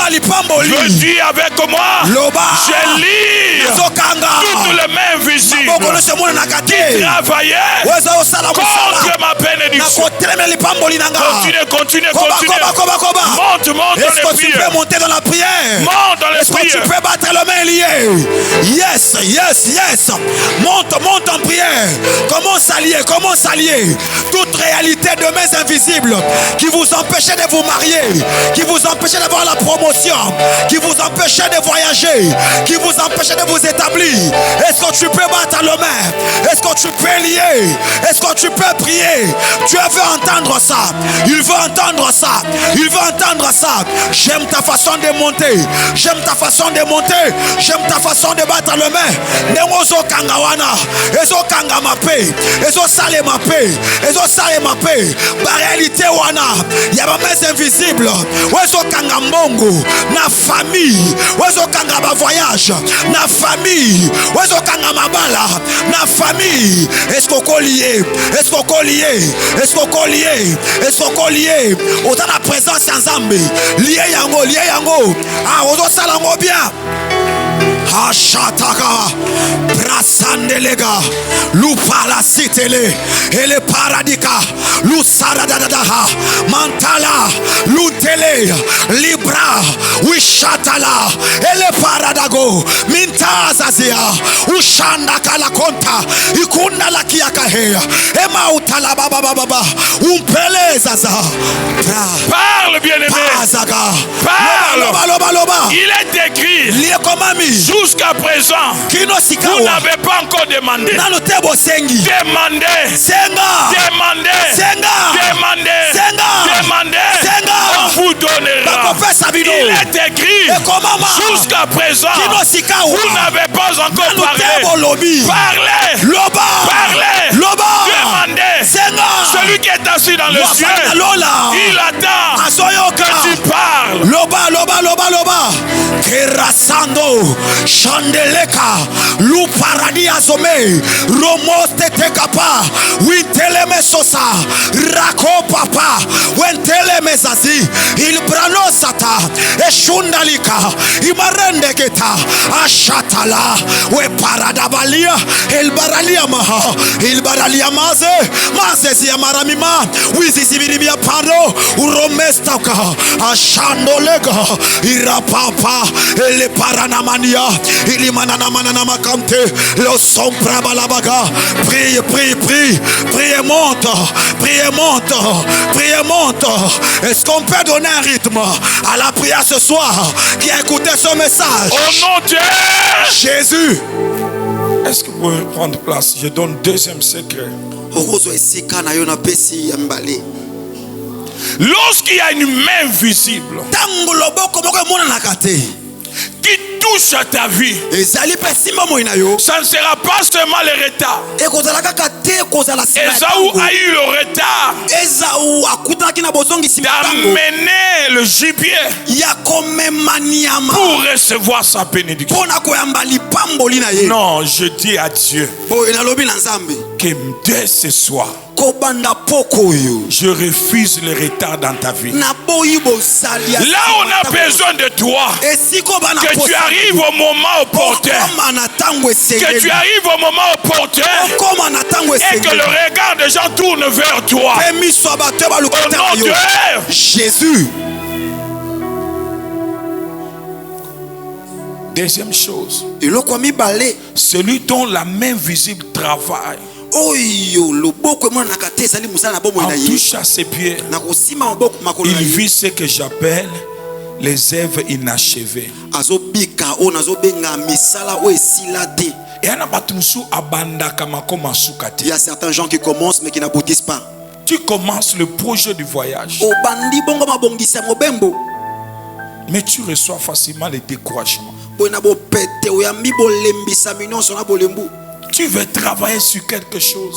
Je dis avec moi, je lis toutes les mains visibles qui travaillaient contre ma bénédiction. Continue. Monte Est-ce que tu peux monter dans la prière? Monte dans les Est-ce que tu peux battre le main lié? Yes. Monte en prière. Commence à lier toute réalité de mains invisibles qui vous empêchait de vous marier, qui vous empêchait d'avoir la promotion, qui vous empêchait de voyager, qui vous empêchait de vous établir. Est-ce que tu peux battre le main? Est-ce que tu peux lier? Est-ce que tu peux prier? Dieu veut entendre ça. Il veut entendre ça. J'aime ta façon de monter. J'aime ta façon de battre le main. Nengozo kangawana. Ezo kanga mape. Ezo sale mape. Par réalité wana. Y'a ma main invisible. Ezo kanga mbongo. Na famille. Ezo kanga ba voyage. Na famille. Ezo kanga mabala. Na famille. Est-ce qu'on collier? Autant la présence en Zambie. Lié yango. Ozo salango bien. Ashataka Brasandelega Lupala Sitele Ele Paradika Lusaradadaha Mantala Lutele Libra Wishatala Ele Paradago Mintazazia Ushanda Kalakonta Ikunda Lakiakahea Ema Utala Baba Umpelezaza. Parle, bien-aimé. Parle. Il est écrit jusqu'à présent, vous n'avez pas encore demandé. Demandez. On vous donnera. Il est écrit jusqu'à présent, vous n'avez pas encore parlé. Parlez. Demandez. Celui qui est assis dans le ciel, il attend que tu parles. Loba. Kerasando, Chandeleka, Lu Paradi Azome, Romos Tetekapa, Winteleme Sosa, Rako Papa, Wenteleme Zazi, Il Brano Sata, Eshundalika, Imarende Geta, Ashatala, We Paradabalia, El Baralia Maha, Il Baralia Maze, Mazezia Maramima, Wizibiribia Paro, Uromestaka, Ashandolega, Irapapa, Ele Paranamania, Ilimanana Makante, Le Sompra Balabaga, priez, monte. Est-ce qu'on peut donner un rythme à la prière ce soir qui a écouté ce message? Au nom de Jésus. Est-ce que vous pouvez prendre place? Je donne deuxième secret. Lorsqu'il y a une main visible qui touche à ta vie, ça ne sera pas seulement le retard. Ésaü a eu le retard d'amener le gibier pour recevoir sa bénédiction. Non, je dis à Dieu que dès ce soir, je refuse le retard dans ta vie. Là on a besoin de toi, que tu arrives au moment opportun, que tu arrives au moment opportun et que le regard des gens tourne vers toi. Au nom de Jésus. Deuxième chose, celui dont la main visible travaille en touche à ses pieds, il vit ce que j'appelle les œuvres inachevées. Il y a certains gens qui commencent mais qui n'aboutissent pas. Tu commences le projet du voyage, mais tu reçois facilement le découragement. Tu veux travailler sur quelque chose,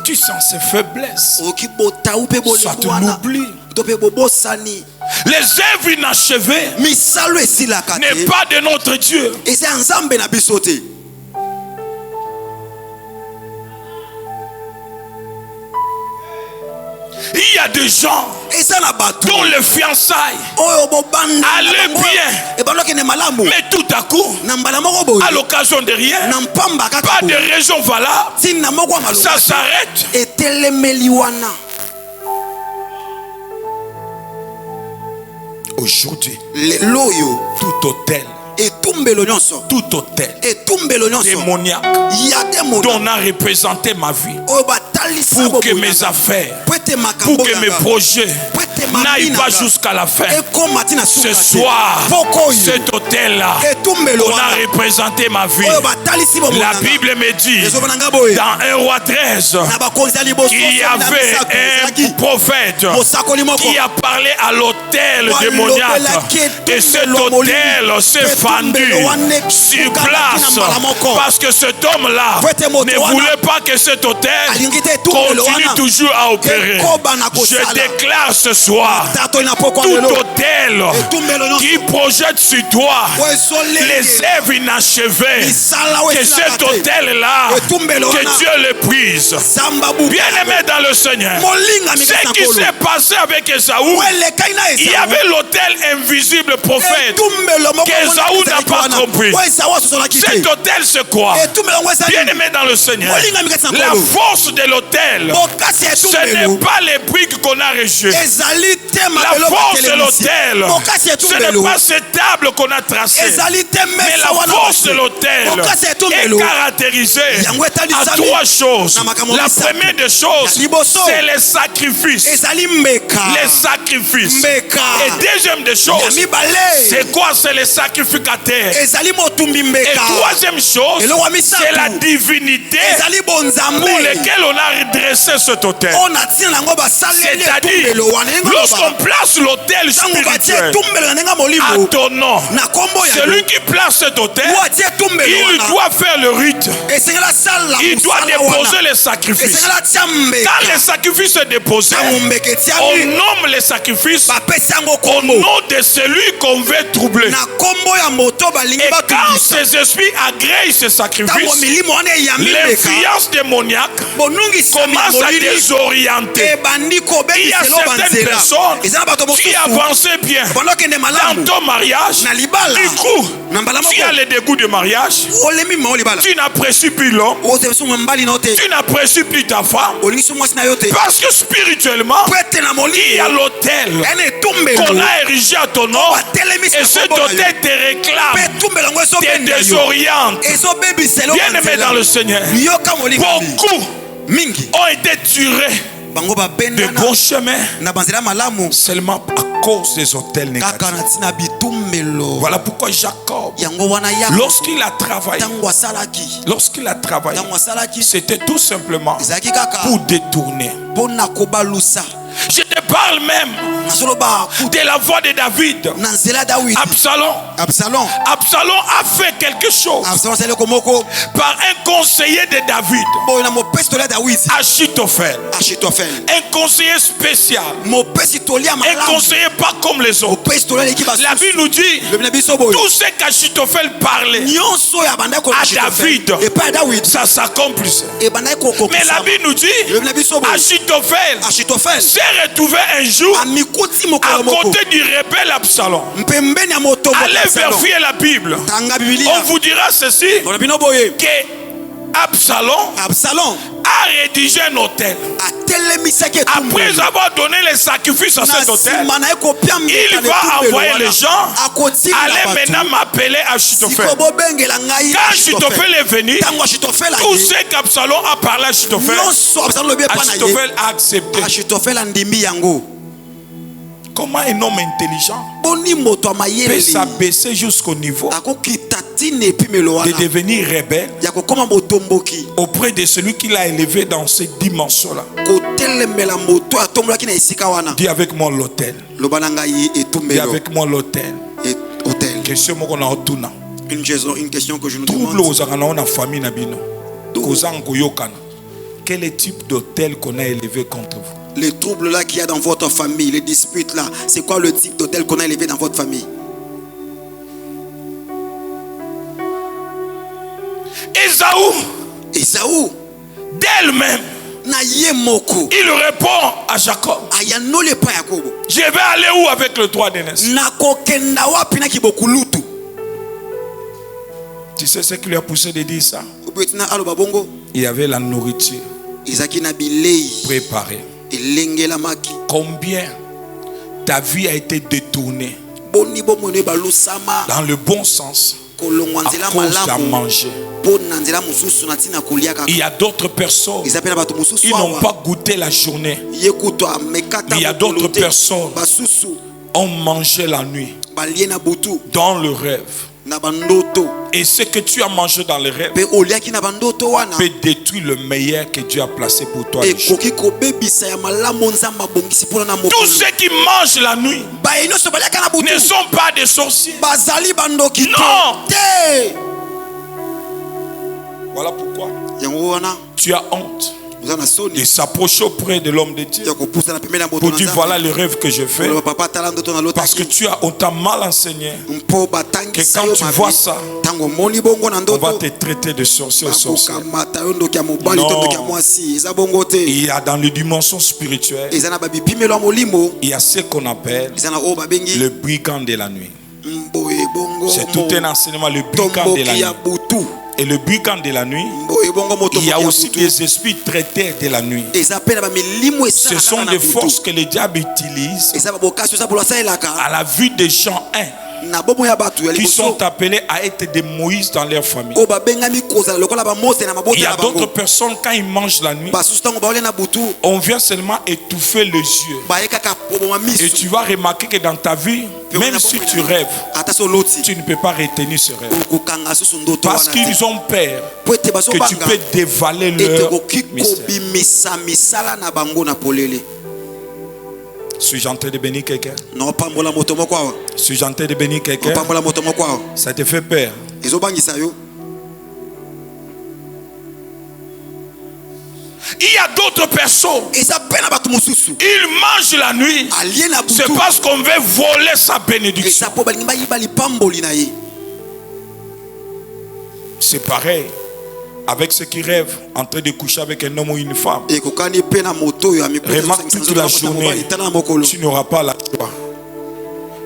tu sens ces faiblesses, ça te l'oublie. Les œuvres inachevées n'est pas de notre Dieu. Il y a des gens dont les fiançailles allaient bien, mais tout à coup, à l'occasion de rien, pas de raison valable, ça s'arrête. Aujourd'hui, tout hôtel, démoniaque dont on a représenté ma vie, pour que mes affaires, pour que mes projets n'aillent pas jusqu'à la fin. Ce soir, cet hôtel-là, on a représenté ma vie. La Bible me dit, dans 1 Roi 13, il y avait un prophète qui a parlé à l'hôtel démoniaque, et cet hôtel s'est fendu sur place, parce que cet homme-là ne voulait pas que cet hôtel continue toujours à opérer. Je déclare ce soir toi, tout hôtel qui projette sur toi les œuvres inachevées, que cet hôtel-là, que Dieu le brise. Bien-aimé dans le Seigneur, ce qui s'est passé avec Esaü, il y avait l'hôtel invisible prophète qu'Esaü n'a pas compris. Cet hôtel c'est quoi? Bien-aimé dans le Seigneur, la force de l'hôtel, ce n'est pas les briques qu'on a rejetées. La force de l'hôtel, ce n'est pas cette table qu'on a tracée, mais la force de l'hôtel est caractérisée à trois choses. La première des choses, c'est les sacrifices. Les sacrifices. Et deuxième des choses, c'est quoi? C'est les sacrificateurs. Et troisième chose, c'est la divinité pour laquelle on a redressé cet hôtel. C'est-à-dire, lorsqu'on place l'hôtel spirituel à ton nom, celui qui place cet hôtel, il doit faire le rite. Il doit déposer les sacrifices. Quand les sacrifices sont déposés, on nomme les sacrifices au nom de celui qu'on veut troubler. Et quand ces esprits agréent ces sacrifices, l'influence démoniaque commence à désorienter. Il y a certaines personnes qui avançaient bien dans ton mariage. Du coup, tu as le dégoût du mariage. Tu n'apprécies plus l'homme. Tu n'apprécies plus ta femme. Parce que spirituellement, il y a l'autel qu'on a érigé à ton nom. Et cet autel te réclame, te désoriente. Bien-aimé dans le Seigneur, beaucoup ont été tués de bons chemins seulement à cause des hôtels négatifs. Voilà pourquoi Jacob, lorsqu'il a travaillé, c'était tout simplement pour détourner. Je te parle même de la voix de David. Absalom a fait quelque chose par un conseiller de David, Achitophel. Un conseiller spécial, un conseiller pas comme les autres. La Bible nous dit tout ce qu'Achitophel parlait à David, ça s'accomplissait. Mais la Bible nous dit Achitophel s'est retrouvé un jour à côté du rebelle Absalom. Allez vérifier la Bible. On vous dira ceci, que Absalom a rédigé un hôtel. Après avoir donné les sacrifices à cet hôtel, il va envoyer les gens aller maintenant m'appeler Achitophel. Quand Achitophel est venu, tout ce qu'Absalom a parlé à Achitophel, Achitophel a accepté. Comment un homme intelligent peut s'abaisser jusqu'au niveau de devenir rebelle auprès de celui qui l'a élevé dans cette dimension-là? Dis avec moi l'autel. Dis avec moi l'autel. Une question que je nous demande. Quel est le type d'hôtel qu'on a élevé contre vous? Les troubles là qu'il y a dans votre famille, les disputes là, c'est quoi le type d'hôtel qu'on a élevé dans votre famille? Esaü d'elle-même, il répond à Jacob, je vais aller où avec le droit d'aînesse? Tu sais ce qui lui a poussé de dire ça? Il y avait la nourriture préparée. Combien ta vie a été détournée dans le bon sens à cause d'en manger? Il y a d'autres personnes qui n'ont pas goûté la journée. Il y a d'autres personnes qui ont mangé la nuit dans le rêve. Et ce que tu as mangé dans le rêve peut détruire le meilleur que Dieu a placé pour toi. Tous ceux qui mangent la nuit ne sont pas des sorciers. Non. Voilà pourquoi tu as honte de s'approcher auprès de l'homme de Dieu pour dire voilà le rêve que je fais, parce que on t'a mal enseigné que quand tu vois ça, on va te traiter de sorcier ou sorcière. Non, il y a dans les dimensions spirituelles, il y a ce qu'on appelle le brigand de la nuit. C'est tout un enseignement, le brigand de la nuit. Et le brigand de la nuit, il y a aussi des esprits traités de la nuit. Ce sont des forces que le diable utilise à la vue des gens qui sont appelés à être des Moïse dans leur famille. Il y a d'autres personnes, quand ils mangent la nuit, on vient seulement étouffer les yeux. Et tu vas remarquer que dans ta vie, même si tu rêves, tu ne peux pas retenir ce rêve. Parce qu'ils ont peur que tu peux dévaler leur mystère. Suis-je en train de bénir quelqu'un? Suis-je en train de bénir quelqu'un? Ça te fait peur? Il y a d'autres personnes, ils mangent la nuit, c'est parce qu'on veut voler sa bénédiction. C'est pareil avec ceux qui rêvent en train de coucher avec un homme ou une femme. Remarque toute la journée, tu n'auras pas la joie.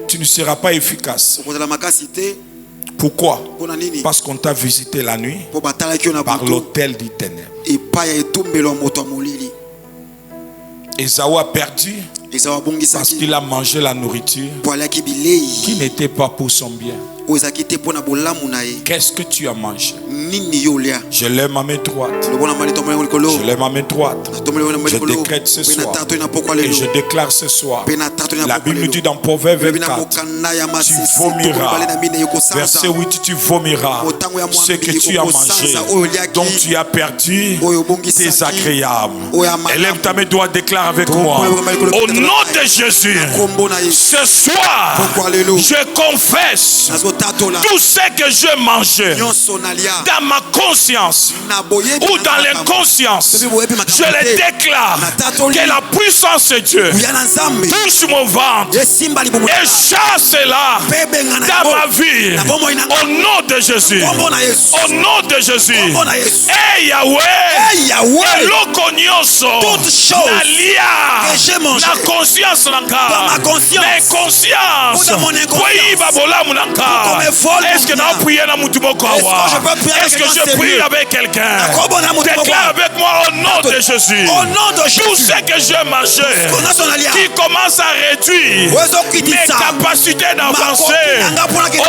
Tu ne seras pas efficace. Pourquoi? Parce qu'on t'a visité la nuit par l'autel du ténèbre. Ésaü a perdu parce qu'il a mangé la nourriture qui n'était pas pour son bien. Qu'est-ce que tu as mangé? Je lève ma main droite. Je lève ma main droite. Je décrète ce soir. Et je déclare ce soir. La Bible nous dit dans Proverbe 24, tu vomiras. Verset 8, tu vomiras ce que tu as mangé. Donc tu as perdu tes agréables. Élève ta main droite, déclare avec moi. Au nom de Jésus, ce soir, je confesse tout ce que je mange dans ma conscience ou dans l'inconscience, je le déclare que la puissance de Dieu touche mon ventre et chasse là dans ma vie. Au nom de Jésus, au nom de Jésus. Hey Yahweh, eloko nyonso nalia na conscience nanga, mais conscience koyiba bolamu nanga. Est-ce que nous prions dans mon Est-ce que je prie avec quelqu'un? Déclare avec moi au nom de Jésus. Tout ce que je mange qui commence à réduire mes capacités d'avancer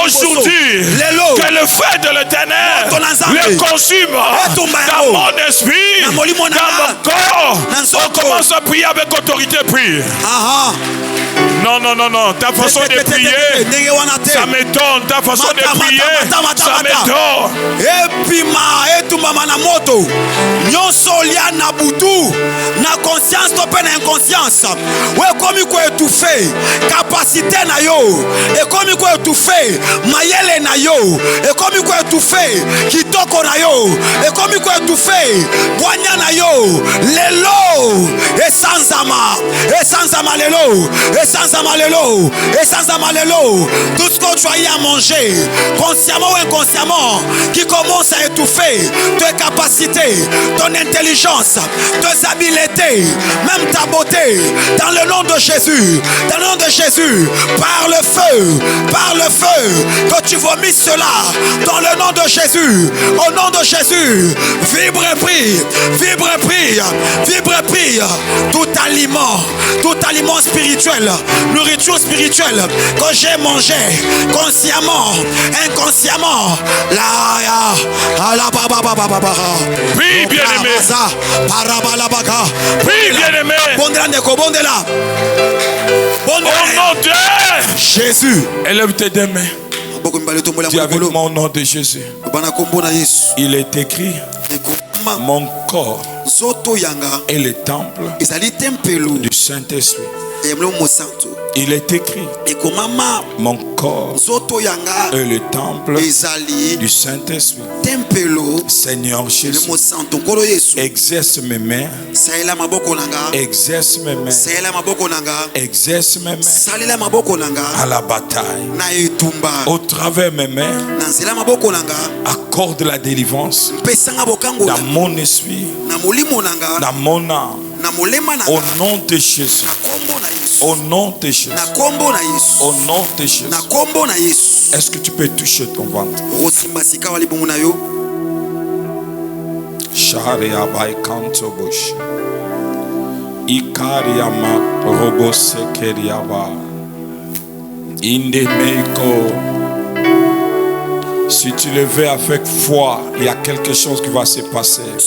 aujourd'hui, que le feu de l'éternel le consume dans mon esprit, dans mon corps. On commence à prier avec autorité. Prie. Non, non, non, non. Ta façon de prier, ça m'étonne. Ta façon de prier, ça m'étonne. Etumama na moto nyonso lia na butu na conscience to pe na inconscience we komi ko étouffé capacité na yo e komi ko étouffé mayele na yo e komi ko étouffé kitoko na yo e komi ko étouffé boanya na yo lelo esanzama lelo tout ce que tu as eu à manger consciemment ou inconsciemment qui commence à étouffer tes capacités, ton intelligence, tes habiletés, même ta beauté, dans le nom de Jésus, dans le nom de Jésus, par le feu, que tu vomisses cela, dans le nom de Jésus, au nom de Jésus, vibre et prie, tout aliment spirituel, nourriture spirituelle, que j'ai mangé, consciemment, inconsciemment, oui, bien-aimé. Oui, bien-aimé. Au nom de Jésus. Élève tes deux mains. Dis avec moi au nom de Jésus. Il est écrit, mon corps est le temple du Saint-Esprit. Il est écrit, mon corps est le temple du Saint-Esprit. Seigneur Jésus, exerce mes mains, exerce mes mains, exerce mes mains à la bataille. Au travers de mes mains, accorde la délivrance dans mon esprit, dans mon âme. Au nom de Jésus. Au nom de Jésus. Au nom de Jésus. Est-ce que tu peux toucher ton ventre? Sharia by Kantobush. Ikariama Robosekeriaba. Indemeko. Si tu le veux avec foi, il y a quelque chose qui va se passer. Je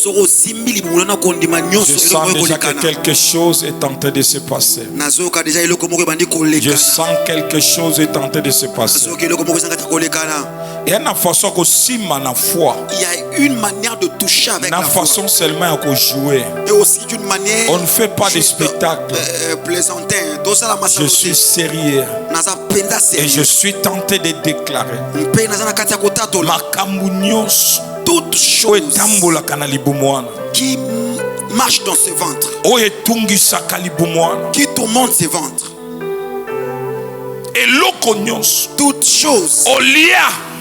sens déjà que quelque chose est en train de se passer. Je sens quelque chose est en train de se passer. Il y a une façon que si na foi. Il y a une manière de toucher avec la foi. Une façon seulement de jouer. Et aussi d'une manière. On ne fait pas de spectacle. Je suis sérieux. Et je suis tenté de déclarer. Toute chose qui marche dans ce ventre, qui tourmente ce ventre, et toute chose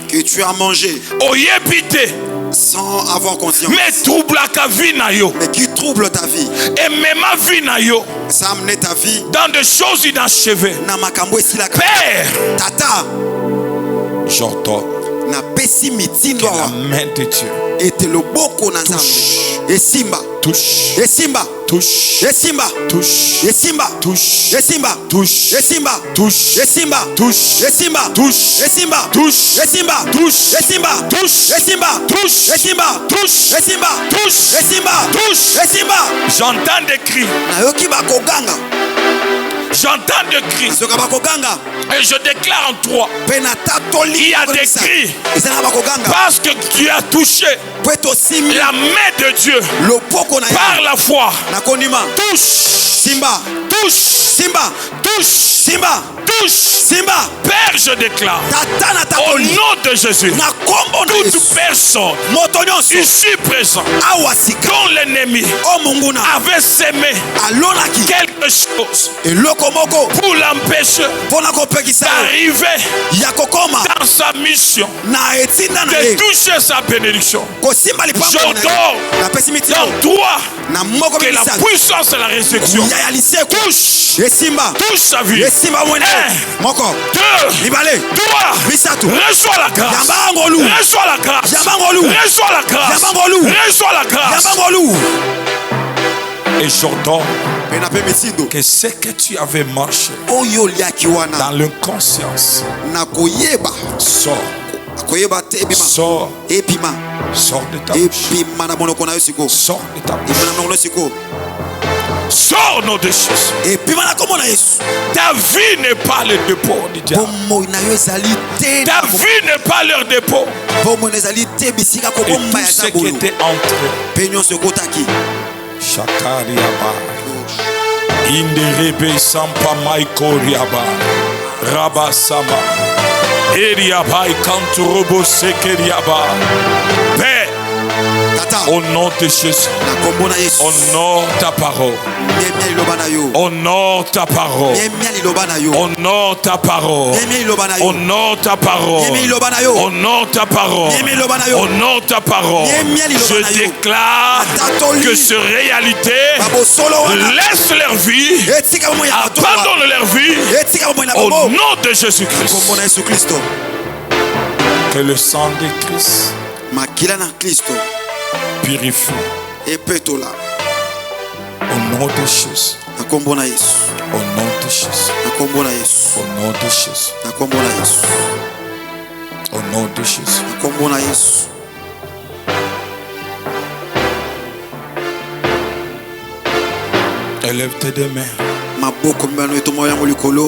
que tu as mangé sans avoir conscience, mais qui trouble ta vie, ça a amené ta vie dans des choses inachevées. Père, Tata, j'entends que la main de Dieu touche, et Simba, touche, et Simba, touche, et Simba, touche, et Simba, touche, et Simba, touche, et Simba, touche, et Simba, touche, et Simba, touche, et Simba, touche, et Simba, touche, et Simba, touche, et Simba, touche, et Simba, touche, et Simba, touche, et Simba, touche, et Simba. J'entends des cris. J'entends des cris. Et je déclare en toi, il y a des cris parce que tu as touché la main de Dieu par la foi. Touche, Simba, touche, Simba, touche, Simba, touche, Simba. Père, je déclare au nom de Jésus, toute personne ici présente dont l'ennemi avait semé quelque chose pour l'empêcher d'arriver dans sa mission, de toucher sa bénédiction. J'ordonne dans toi que la puissance de la résurrection touche sa vie. 1, 2, 3, reçois la grâce. Reçois la grâce. Reçois la grâce. Reçois la grâce. Et j'ordonne que ce que tu avais marché dans l'inconscience sort. Sors. Sors de ta bouche. Sors de ta bouche. Sors, nom de Jésus. Ta vie n'est pas le dépôt du diable. Ta vie n'est pas leur dépôt. Et tout ce qui était entré. Shakariaba. Inderebe Sampa Maikoriaba. Rabasama. Eriaba Kanturobo Sekeriaba. Père, au nom de Jésus, honore ta parole. Honore ta parole. Honore ta parole. Honore ta parole. Honore ta parole. Honore ta parole. Je déclare que ces réalités laissent leur vie, abandonnent leur vie au nom de Jésus-Christ. Que le sang de Christ purifie. Au nom de Jésus. Au nom de Jésus. Au nom de Jésus. Au nom de Jésus. Élève tes deux mains.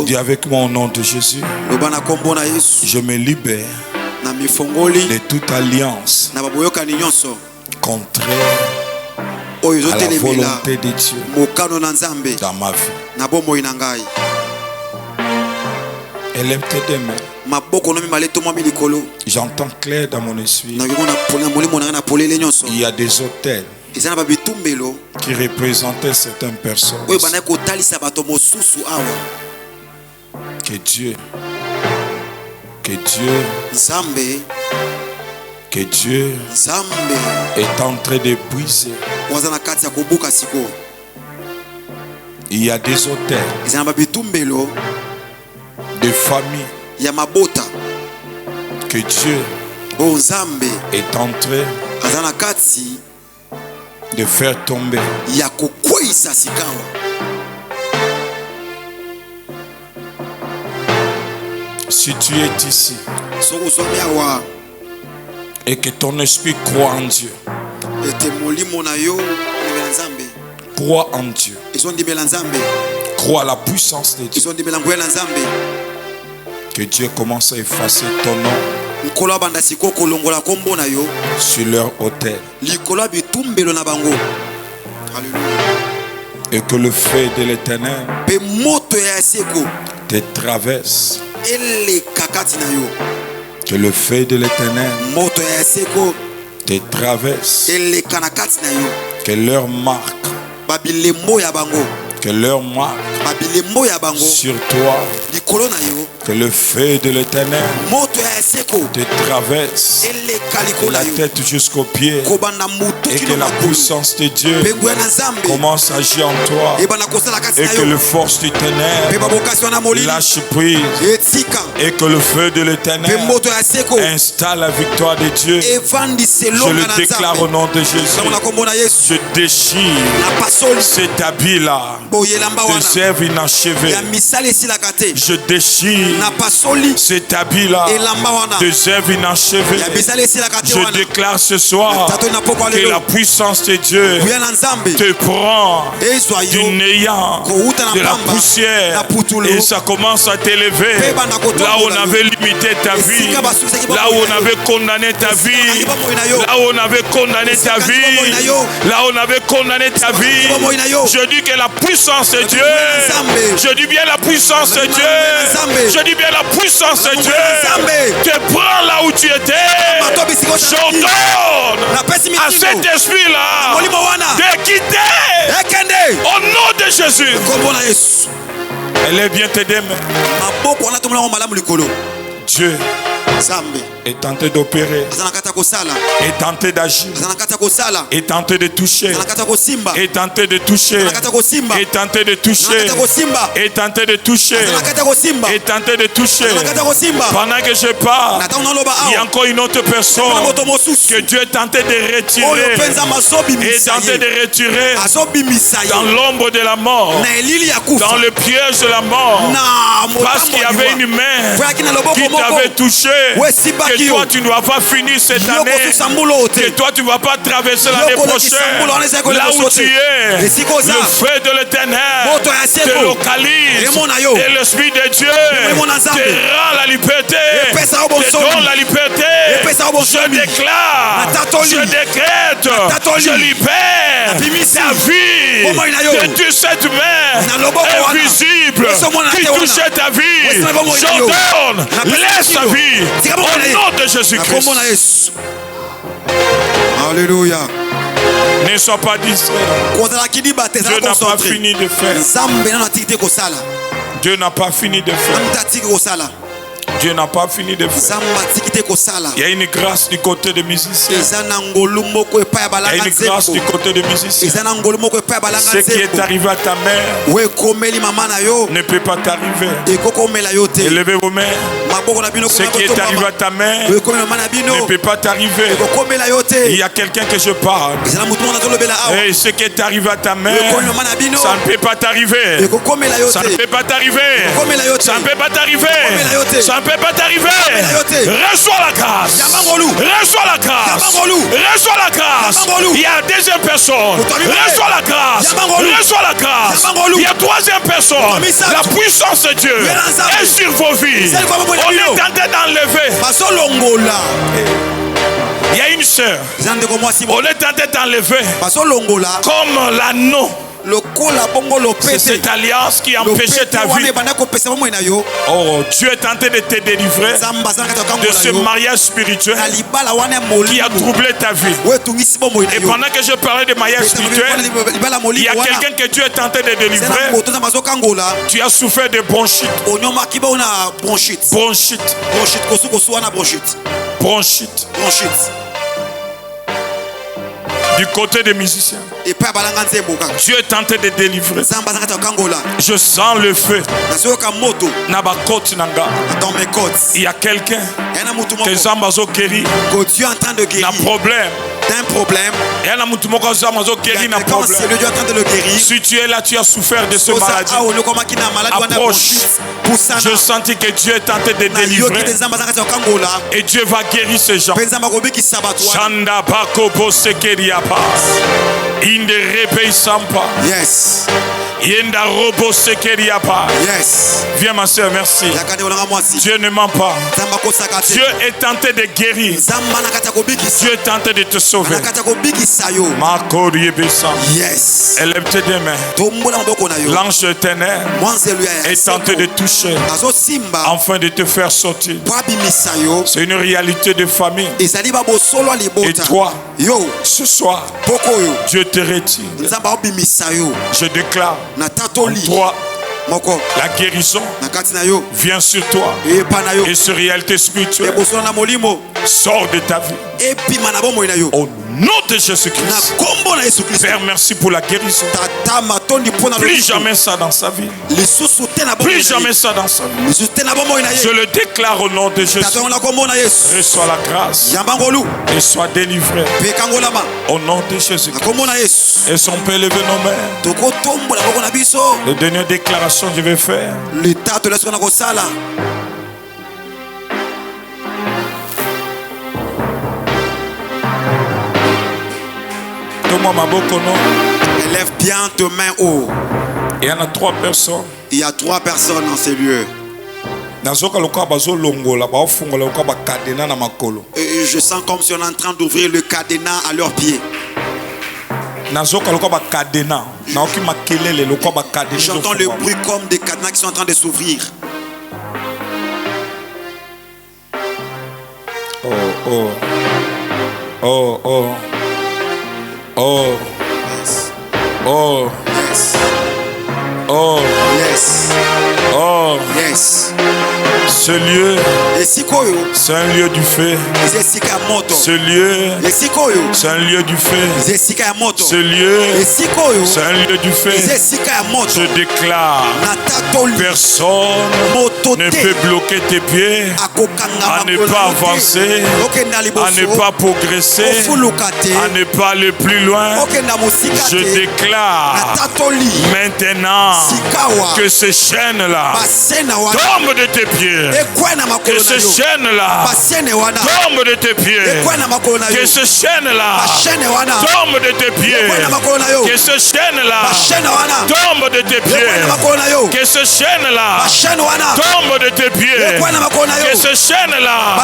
Dis avec moi au nom de Jésus. Je me libère de toute alliance contraire à la volonté de Dieu dans ma vie. Élève tes deux mains. J'entends clair dans mon esprit. Il y a des hôtels qui représentaient certaines personnes. Que Dieu est en train de briser. Il y a des hôtels, des familles que Dieu est en train de faire tomber. Si tu es ici et que ton esprit croit en Dieu, crois en Dieu, crois à la puissance de Dieu, que Dieu commence à effacer ton nom sur leur autel, et que le feu de l'Éternel te traverse, que le feu de l'Éternel te traverse, que leur marque sur toi, que le feu de l'Éternel te traverse de la tête jusqu'aux pieds, et que la puissance de Dieu commence à agir en toi, et que le force du ténèbre lâche prise, et que le feu de l'Éternel installe la victoire de Dieu. Je le déclare au nom de Jésus. Je déchire cet habit-là des œuvres inachevées. Je déchire cet habit-là des œuvres inachevées. Je déclare ce soir que la puissance de Dieu te prend du néant, de la poussière, et ça commence à t'élever. Là où on avait limité ta vie, là où on avait condamné ta vie, là où on avait condamné ta vie, là où on avait condamné ta vie, je dis que la puissance de Dieu, je dis bien la puissance de Dieu, je dis bien la puissance de Dieu te prend là où tu étais. J'ordonne à cet esprit-là de quitter au nom de Jésus. Elle est bien t'aider. Dieu est tenté d'opérer, est tenté d'agir, est tenté de toucher, est tenté de toucher, est tenté de toucher, est tenté de toucher, est tenté de toucher. Pendant que je parle, il y a encore une autre personne que Dieu est tenté de retirer, est tenté de retirer dans l'ombre de la mort, dans le piège de la mort, parce qu'il y avait une main qui t'avait touché. Que toi tu ne vas pas finir cette année, que toi tu ne vas pas traverser l'année prochaine. Là où tu es, le feu de l'Éternel te localise, et l'Esprit de Dieu te rend la liberté, te donne la liberté. Je déclare, je décrète, je libère ta vie de toute cette main invisible qui touchait ta vie. J'ordonne, laisse ta vie au nom de Jésus-Christ. Alléluia. Ne sois pas distrait. Dieu n'a pas fini de faire. Dieu n'a pas fini de faire. Dieu n'a pas fini de faire. Il y a une grâce du côté des musiciens. Il y a une grâce du côté des musiciens. Ce qui est arrivé à ta mère ne peut pas t'arriver. Élevez vos mains. Ce qui est arrivé à ta mère ne peut pas t'arriver. Il y a quelqu'un que je parle. Et ce qui est arrivé à ta mère, ça ne peut pas t'arriver. Ça ne peut pas t'arriver. Ça ne peut pas t'arriver. Ça ne peut pas t'arriver. Reçois la grâce. Reçois la grâce. Reçois la grâce. Il y a deuxième personne. Reçois la grâce. Reçois la grâce. Il y a troisième personne. La puissance de Dieu est sur vos vies. On est tenté d'enlever. Il y a une sœur. On est tenté d'enlever comme l'anneau C'est cette alliance qui empêchait ta vie. Oh, Dieu est tenté de te délivrer de ce mariage spirituel qui a troublé ta vie. Et pendant que je parlais de mariage spirituel, il y a quelqu'un que Dieu est tenté de délivrer. Tu as souffert de bronchite. Bronchite. Du côté des musiciens, Dieu est tenté de délivrer. Je sens le feu. Il y a quelqu'un que Zambazo guérit. Un problème. Et si tu es là, tu as souffert de ce maladie. Approche. Je sentis que Dieu est tenté de délivrer. Et Dieu va guérir ces gens. Chanda bako bosekeria pas. Inde repei sampa. Yes. Yenda robo sekeria pas. Yes. Viens ma soeur, merci. Dieu ne ment pas. Dieu est tenté de guérir. Dieu est tenté de te sauver. Yes. Élève tes deux mains. L'ange éternel est tenté de toucher afin de te faire sortir. C'est une réalité de famille. Et toi, ce soir, Dieu te retire. Je déclare toi, la guérison vient sur toi. Et ce réalité spirituelle sort de ta vie. Au nom de Jésus-Christ. Père, merci pour la guérison. Plus jamais ça dans sa vie. Plus jamais ça dans sa vie. Je le déclare au nom de Jésus. Reçois la grâce et sois délivré au nom de Jésus-Christ. Et son Père, lever nos mains. Les dernières déclarations que je vais faire. Lève bien tes mains haut. Il y en a 3 personnes. Il y a 3 personnes dans ces lieux. Et je sens comme si on est en train d'ouvrir le cadenas à leurs pieds. J'entends le bruit comme des cadenas qui sont en train de s'ouvrir. Oh. Yes. Oh. Yes. Oh. Yes. Oh. Yes. Ce lieu, c'est un lieu du feu. Ce lieu, c'est un lieu du feu. Ce lieu, c'est un lieu du feu. Je déclare, personne ne peut bloquer tes pieds, à ne pas avancer, à ne pas progresser, à ne pas aller plus loin. Je déclare maintenant que ces chaînes-là tombent de tes pieds. Que ces chaînes-là tombent de tes pieds. Que ces chaînes-là tombent de tes pieds. Que ces chaînes-là tombent de tes pieds. Que ces chaînes-là tombent de tes pieds. Que ces chaînes-là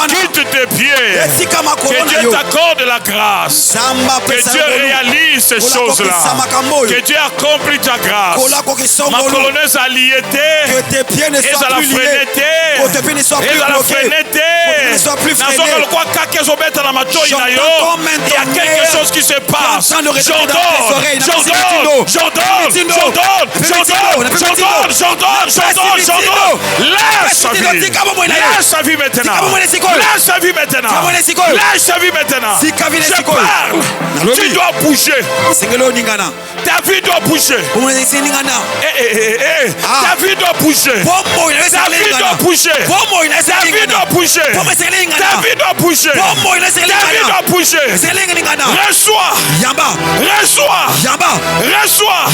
quittent tes pieds. Que Dieu t'accorde la grâce. Que Dieu réalise ces choses-là. Que Dieu accomplit ta grâce. Ma colonneuse a liété et à la fenêtre. Il y a quelque chose qui se passe. J'ordonne. Laisse sa vie maintenant. Laisse sa vie maintenant. Je parle. Tu dois bouger. Ta vie doit bouger. Ta vie doit bouger. Ta vie doit bouger. Ta vie doit bouger. Ta vie doit bouger. Ta vie doit bouger. Reçois.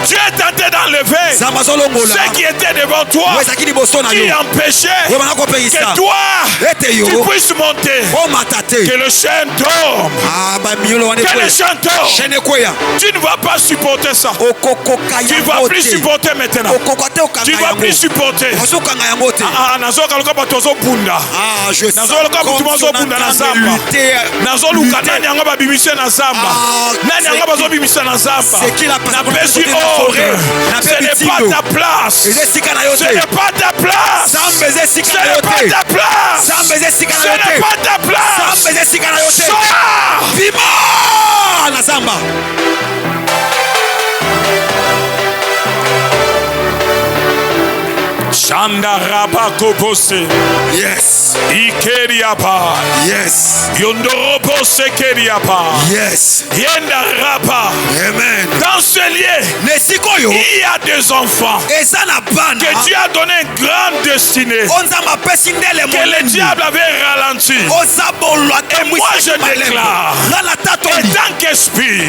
Tu es tenté d'enlever ce qui était devant toi, qui empêchait que toi tu puisses monter. Que le chêne tombe. Que le chêne tombe. Tu ne vas pas supporter ça. Tu ne vas plus supporter maintenant. Tu ne vas plus supporter. saboter. Nazoka loka bato bunda. Je nazoka bato bunda na zamba. Nazoluka nani anga babimisa na zamba. Nani anga bazobimisa na zamba. Na pesi ore. Ce n'est pas ta place. Ce n'est pas ta place. Ce n'est pas ta place. Ce n'est pas ta place. Bima na zamba. Shanda Rabako Bose. Yes. Ikeriapa. Yes. Yondorobo Sekeriapa. Yes. Yenda Rapa. Amen. Dans ce lieu, il y a des enfants que Dieu a donné une grande destinée. Que le diable avait ralenti. Et moi je déclare, en tant qu'esprit,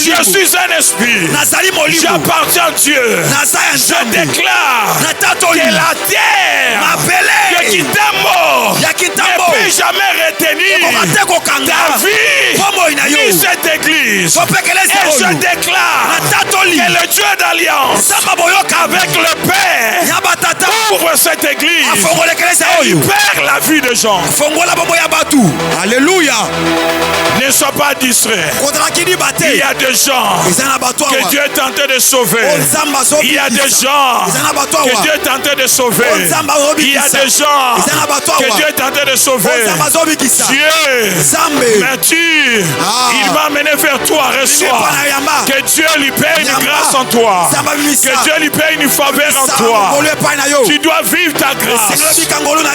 je suis un esprit. J'appartiens à Dieu. Je déclare que la terre que Kitambo ne peut jamais retenir ta vie ni cette église. Et je déclare que le Dieu d'alliance avec le Père ouvre cette église et libère la vie des gens. Alléluia. Ne sois pas distrait. Il y a des gens que Dieu est en train de sauver. Il y a des gens que Dieu est en train de sauver. Il y a des gens que Dieu est en train de sauver. Dieu m'attire. Il va mener vers toi. Reçois. Que Dieu lui paie une grâce en toi. Que Dieu lui paie une faveur en toi. Tu dois vivre ta grâce. Tu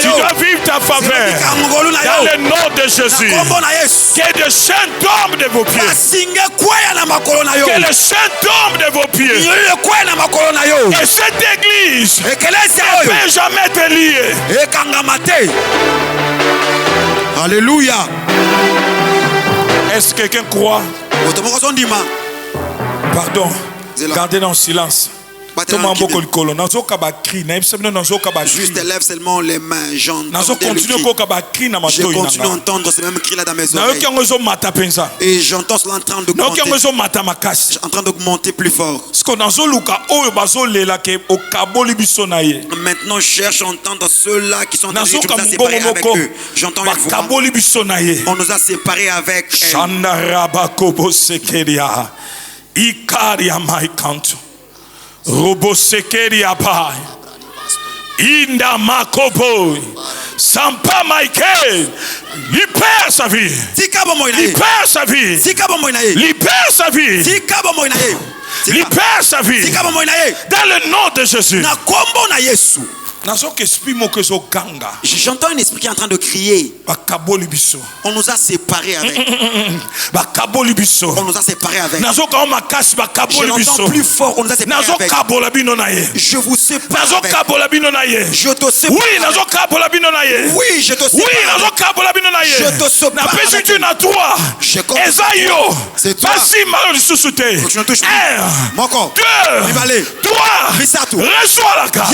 dois vivre ta faveur. Dans le nom de Jésus. Que le chien tombe de vos pieds. Que le chien tombe de vos pieds. Et cette église ne peut jamais te lier. Alléluia. Est-ce que quelqu'un croit? Pardon. Gardez dans le silence. Juste élève seulement les mains. Je continue à entendre ce même cri là dans mes oreilles. Et j'entends cela en train d'augmenter plus fort. Maintenant je cherche à entendre ceux-là qui sont en train de séparer avec eux. J'entends une voix. On nous a séparés avec elle. Robo sekeri apai inda makobo sampa Michael libère sa vie, libère sa vie, libère sa vie, libère sa vie dans le nom de Jésus. J'entends un esprit qui est en train de crier. On nous a séparés avec. On nous a séparés avec. Je l'entends plus fort. On nous a séparés avec. Je vous sépare avec. Je te sépare avec. Oui, je te sépare avec. Je te sépare avec. C'est toi. Faut que je ne touche plus. Mon corps. Toi. Reçois la grâce.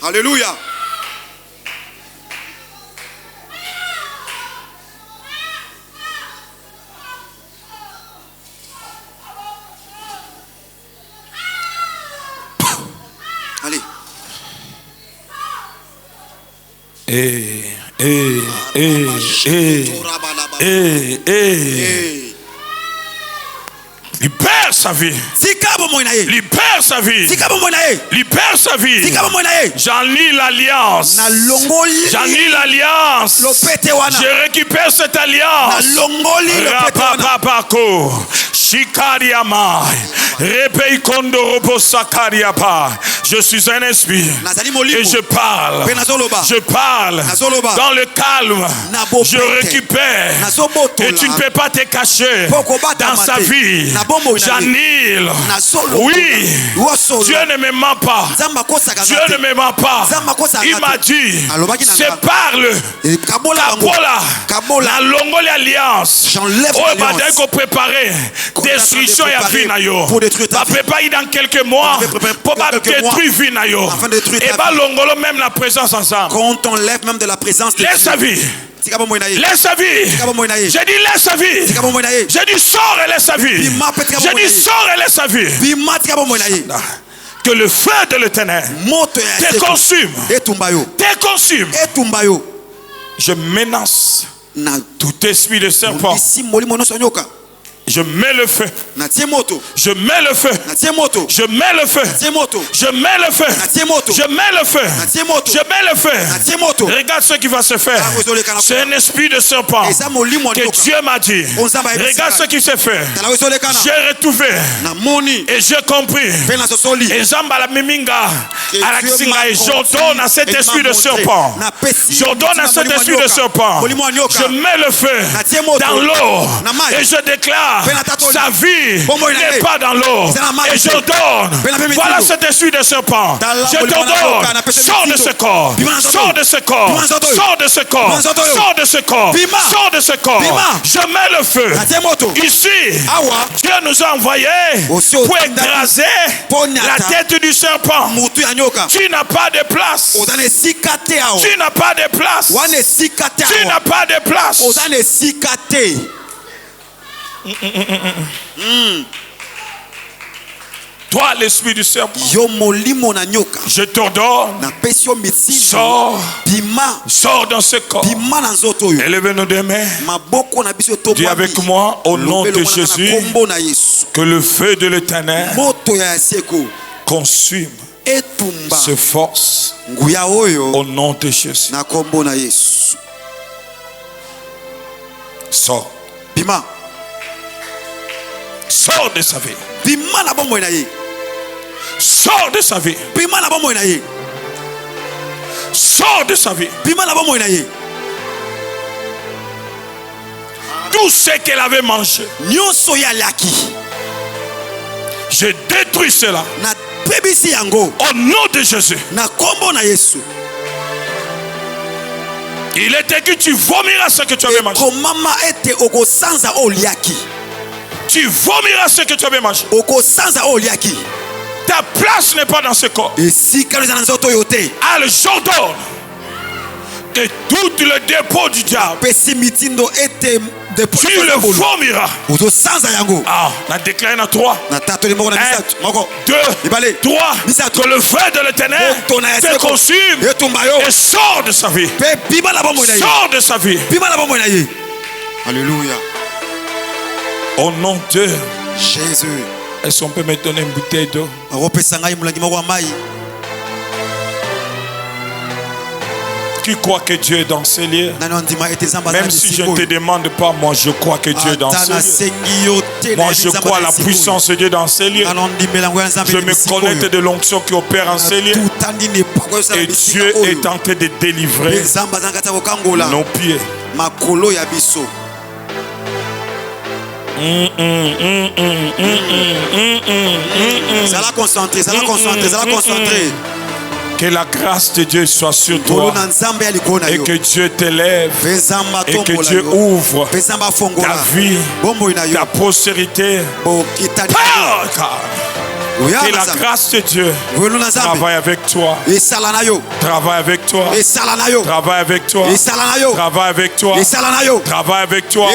Alléluia. Allez. Libère sa vie. Libère sa vie. Libère sa vie. J'enlie l'alliance. J'enlie l'alliance. Je récupère cette alliance. Rapapapako. Shikariama. Je suis un esprit et je parle dans le calme. Je récupère et tu ne peux pas te cacher dans sa vie. J'annule. Oui, Dieu ne me ment pas. Dieu ne me ment pas. Il m'a dit, sépare-le. La longo l'alliance. Oh, bataille qu'on préparait. Destruction et Vinayo. Va préparer dans quelques mois pour pas détruire Vinayo. Et va longolo même la présence ensemble. Quand on lève même de la présence de Dieu. Laisse sa vie. Laisse sa vie. J'ai dit laisse sa vie. J'ai dit sors et laisse sa vie. J'ai dit sors et laisse sa vie. Que le feu de l'Éternel te consume. Te consume. Je menace tout esprit de serpent. Je mets le feu. Je mets le feu. Je mets le feu. Je mets le feu. Je mets le feu. Je mets le feu. Regarde ce qui va se faire. C'est un esprit de serpent que Dieu m'a dit. Regarde ce qui s'est fait. J'ai retrouvé et j'ai compris. Et Zambala Miminga et j'ordonne à cet esprit de serpent. J'ordonne à cet esprit de serpent. Je mets le feu dans l'eau et je déclare sa vie n'est pas dans l'eau. Et je donne. Voilà cet esprit de serpent. Je t'ordonne. Sors de ce corps. Sors de ce corps. Sors de ce corps. Sors de ce corps. Sors de ce corps. Je mets le feu. Ici, Dieu nous a envoyés pour écraser la tête du serpent. Tu n'as pas de place. Tu n'as pas de place. Tu n'as pas de place. Toi, l'esprit du serpent, je t'ordonne, sors dans ce corps. Élevez nos deux mains. Dis avec moi, au nom de Jésus, que le feu de l'Éternel consume ce force. Au nom de Jésus. Sors. Sors de sa vie. Sors de sa vie. Sors de sa vie. Tout ce qu'elle avait mangé, je détruis cela. Au nom de Jésus. Il était que tu vomiras ce que tu avais mangé. Tu vomiras ce que tu avais mangé. Ta place n'est pas dans ce corps. Alors j'ordonne que tout le dépôt du diable, tu le vomiras. Ah, on a déclaré dans 3. 1, 2, 3. Que le feu de l'Éternel te consume et sort de sa vie. Sort de sa vie. Alléluia. Au nom de Jésus. Est-ce qu'on peut me donner une bouteille d'eau? Qui croit que Dieu est dans ces lieux? Même si je ne te demande pas, moi je crois que Dieu est dans ces lieux. Moi je crois à la puissance de Dieu dans ces lieux. Je me connecte de l'onction qui opère en ces lieux. Et Dieu est en train de délivrer nos pieds. Ça l'a concentré, ça l'a concentré, ça l'a concentré. Que la grâce de Dieu soit sur toi et que Dieu t'élève et que Dieu ouvre ta vie, ta postérité. Que la grâce de Dieu travaille avec toi. Travaille avec toi. Travaille avec toi. Travaille avec toi. Travaille avec toi.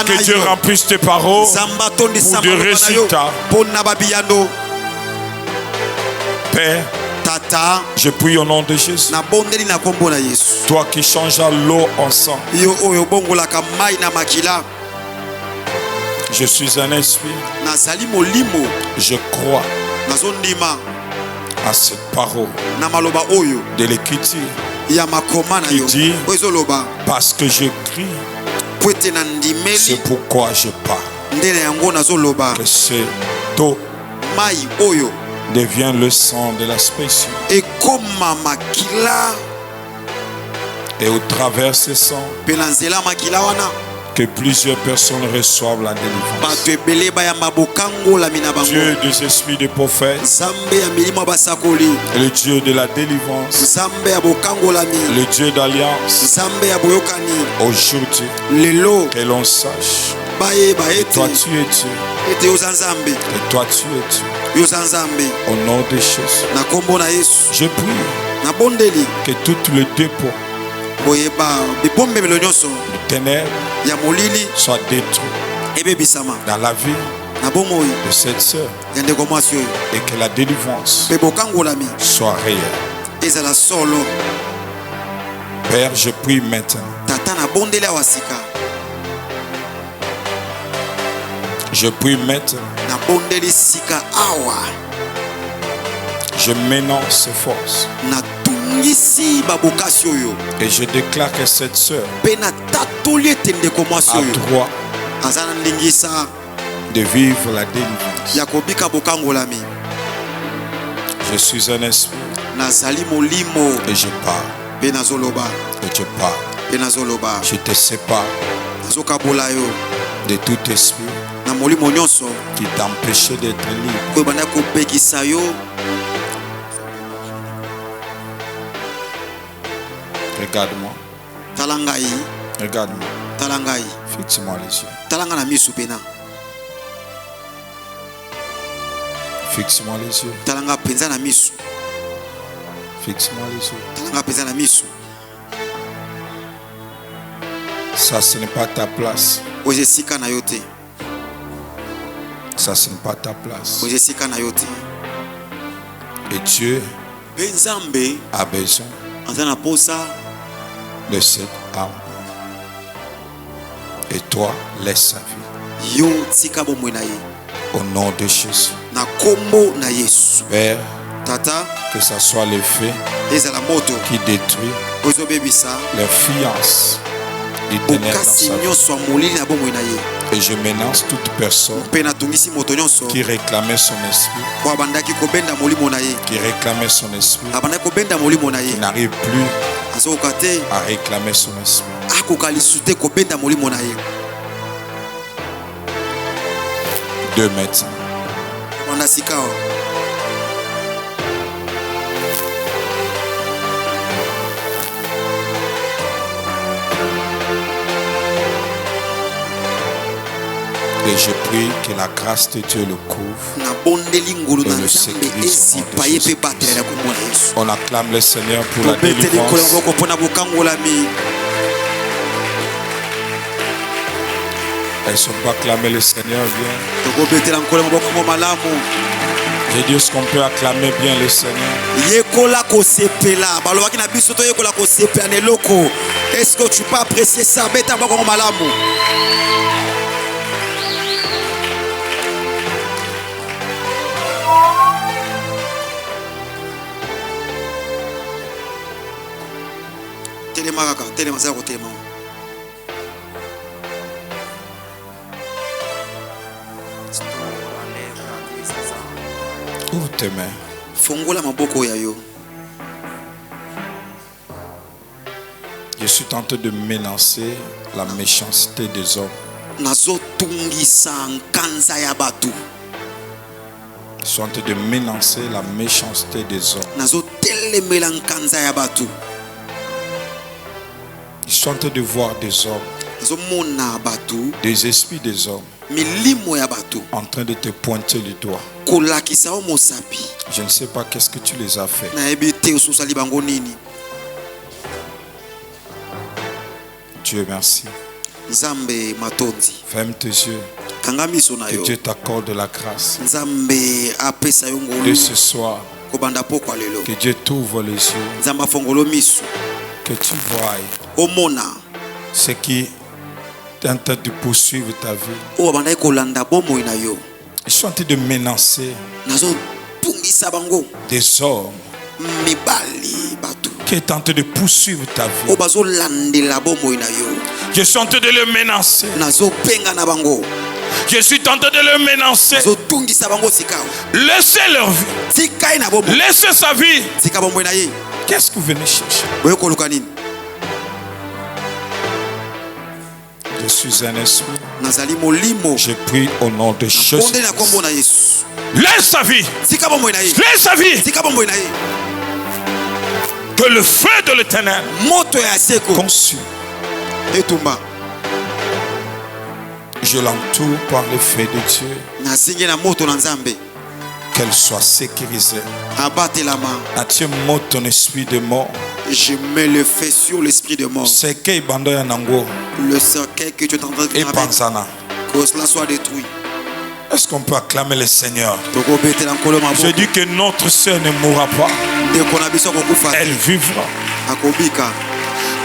Que Dieu remplisse tes paroles pour des résultats. Père, je prie au nom de Jésus. Toi qui changes l'eau en sang. Je suis un esprit. Je crois à cette parole de l'Écriture qui dit parce que je crie, c'est pourquoi je parle. Que cette eau devient le sang de l'expression. Et au travers de ce sang, que plusieurs personnes reçoivent la délivrance. Dieu des esprits des prophètes, le Dieu de la délivrance, le Dieu d'alliance, aujourd'hui, que l'on sache que toi tu es Dieu, et toi tu es Dieu. Au nom de Jésus, je prie que tout le dépôt le ténèbre soit détruit dans la vie de cette sœur et que la délivrance soit réelle. Père, je prie maintenant. Je prie maintenant. Je ménonce ses forces. Et je déclare que cette sœur a droit de vivre la délivrance. Je suis un esprit et je parle. Et je parle. Je te sépare de tout esprit qui t'empêchait d'être libre. Regarde-moi. Regarde-moi. Fixe-moi les yeux. Fixe-moi les yeux. Fixe-moi les yeux. Ça, ce n'est pas ta place. Ça, ce n'est pas ta place. Et Dieu a besoin de cette âme. Et toi, laisse sa vie. Au nom de Jésus. Père, que ce soit le feu qui détruit l'influence du ténèbre dans sa vie. Et je menace toute personne qui réclamait son esprit, qui n'arrive plus à réclamer son esprit. Deux médecins. Et je prie que la grâce de Dieu le couvre et le sécurise au nom de Jésus. On acclame le Seigneur pour la délivrance. Est-ce qu'on peut acclamer le Seigneur bien? J'ai dit, est-ce qu'on peut acclamer bien le Seigneur? Est-ce que tu peux apprécier ça? Ouvre tes mains. Je suis tenté de menacer la méchanceté des hommes. Je suis tenté de menacer la méchanceté des hommes. Je suis tenté de voir des hommes, des esprits des hommes en train de te pointer le doigt. Je ne sais pas qu'est-ce que tu les as fait. Dieu merci. Ferme tes yeux. Que Dieu t'accorde la grâce. De ce soir, que Dieu t'ouvre les yeux. Que tu vois ce qui est en train de poursuivre ta vie. Je suis en train de menacer des hommes qui est en train de poursuivre ta vie. Je suis en train de le menacer. Je suis tenté de le menacer. Laissez leur vie. Laissez sa vie. Qu'est-ce que vous venez chercher? Je suis un esprit. Je prie au nom de Jésus. Laisse sa vie. Laisse sa vie. Que le feu de l'Éternel consume. Je l'entoure par le feu de Dieu. Qu'elle soit sécurisée. Attire ton esprit de mort. Je mets le feu sur l'esprit de mort. Le cercueil que tu es en train de faire, que cela soit détruit. Est-ce qu'on peut acclamer le Seigneur? Je dis que notre sœur ne mourra pas. Elle vivra.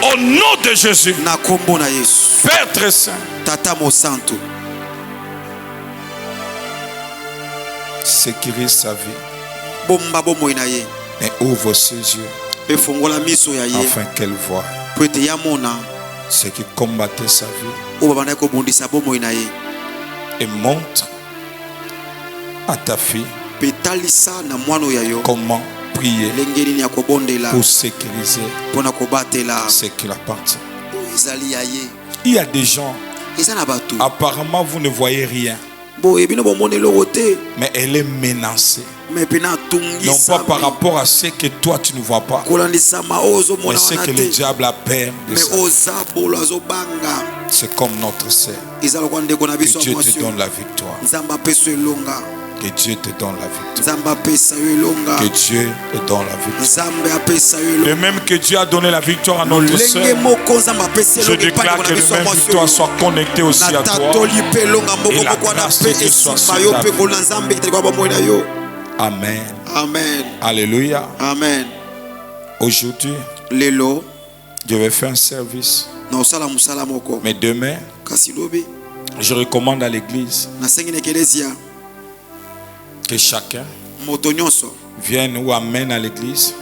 Au nom de Jésus. Père très saint. Sécurise sa vie. Et ouvre ses yeux. Afin qu'elle voie ce qui combattait sa vie. Et montre à ta fille comment prier pour sécuriser ce qui appartient. Il y a des gens, apparemment vous ne voyez rien, mais elle est menacée. Non pas par rapport à ce que toi tu ne vois pas, mais ce que le diable a peur de ça. C'est comme notre sœur. Que Dieu te donne la victoire. Que Dieu te donne la victoire. Que Dieu te donne la victoire. De même que Dieu a donné la victoire à notre sœur, je déclare que la même victoire soit connectée aussi à toi. Et la grâce de Dieu soit sur ta vie. Amen. Amen. Alléluia. Amen. Aujourd'hui, je vais faire un service. Mais demain, je recommande à l'église que chacun vienne ou amène à l'église,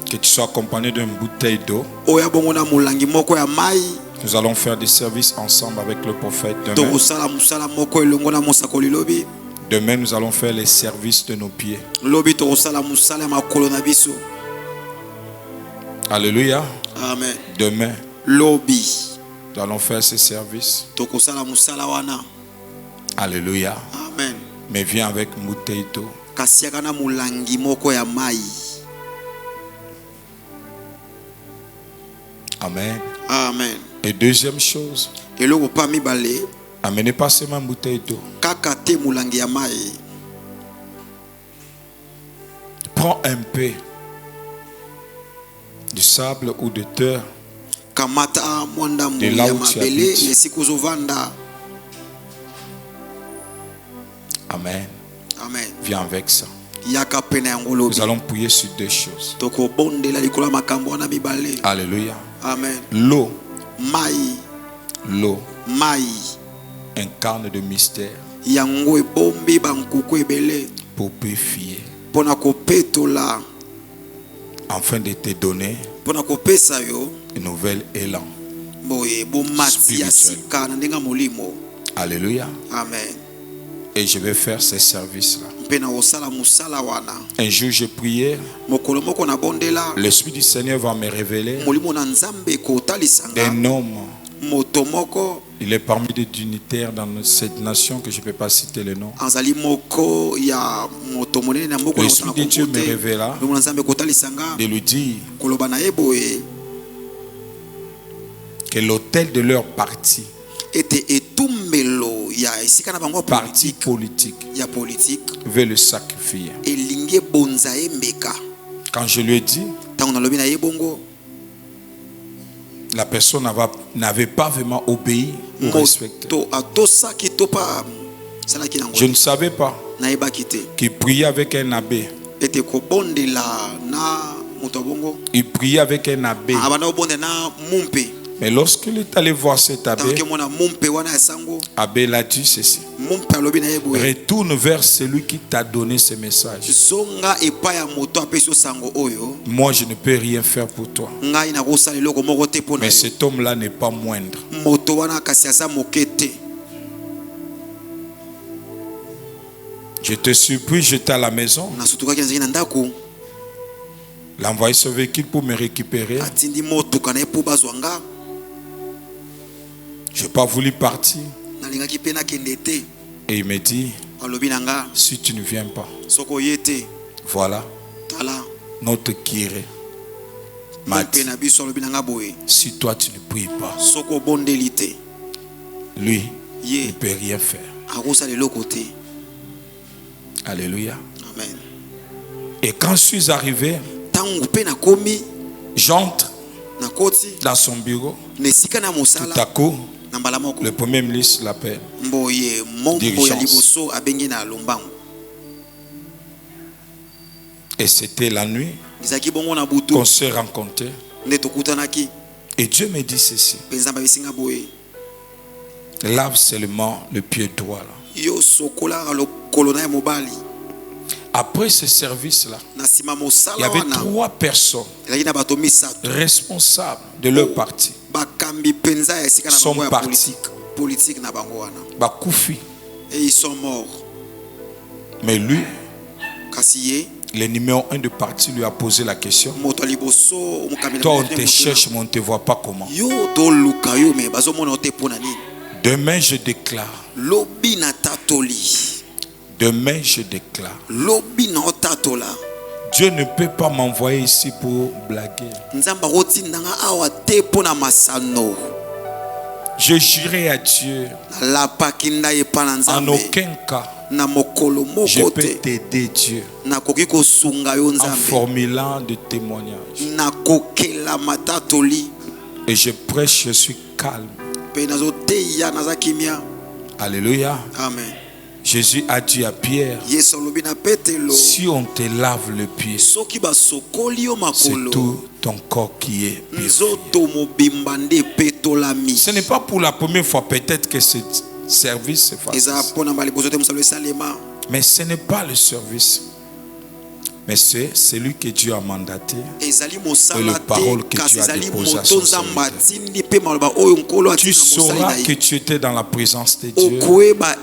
que tu sois accompagné d'une bouteille d'eau. Nous allons faire des services ensemble avec le prophète demain. Demain, nous allons faire les services de nos pieds. Alléluia. Amen. Demain, nous allons faire ces services. Alléluia. Amen. Mais viens avec une bouteille d'eau. Amen. Amen. Et deuxième chose, amenez pas seulement une bouteille d'eau. Prends un peu du sable ou de terre de là où tu habites. Amen. Amen. Viens avec ça. Nous allons prier sur deux choses. Alléluia. Amen. L'eau. L'eau. Incarne de mystère pour purifier, afin de te donner un nouvel élan spirituel. Alléluia. Amen. Et je vais faire ces services-là. Un jour, j'ai prié. L'Esprit du Seigneur va me révéler un homme. Il est parmi des dignitaires dans cette nation que je ne peux pas citer le nom. L'Esprit de Dieu me révéla de lui dire que l'autel de leur parti politique veut le sacrifier. Quand je lui ai dit, la personne n'avait pas vraiment obéi ou respecté. Je ne savais pas qu'il priait avec un abbé. Il priait avec un abbé. Mais lorsqu'il est allé voir cet abbé, l'abbé l'a dit ceci: retourne vers celui qui t'a donné ce message. Moi, je ne peux rien faire pour toi. Mais cet homme-là n'est pas moindre. Je te supplie, j'étais à la maison. Il a envoyé ce véhicule pour me récupérer. Je n'ai pas voulu partir. Et il me dit, si tu ne viens pas, voilà, notre Kiré m'a dit, si toi tu ne pries pas, lui, il ne peut rien faire. Alléluia. Amen. Et quand je suis arrivé, j'entre dans son bureau. Tout à coup, Le premier ministre l'appelle. Dirigeance. Et c'était la nuit qu'on s'est rencontrés. Et Dieu me dit ceci. Lave seulement le pied droit. Après ce service-là, il y avait 3 personnes responsables de leur parti. Sont partis. Bakoufi. Et ils sont morts. Mais lui, le numéro 1 de parti lui a posé la question. Toi, on te cherche, mais on ne te voit pas comment. Demain, je déclare. Demain, je déclare. Dieu ne peut pas m'envoyer ici pour blaguer. Je jurerai à Dieu. En aucun cas, je peux t'aider, Dieu, en formulant des témoignages. Et je prêche, je suis calme. Alléluia. Amen. Jésus a dit à Pierre, si on te lave le pied, c'est tout ton corps qui est purifié. Ce n'est pas pour la première fois peut-être que ce service se fasse. Mais ce n'est pas le service. Mais c'est celui que Dieu a mandaté et les paroles que tu as déposées à son serviteur. Tu sauras que tu étais dans la présence de Dieu.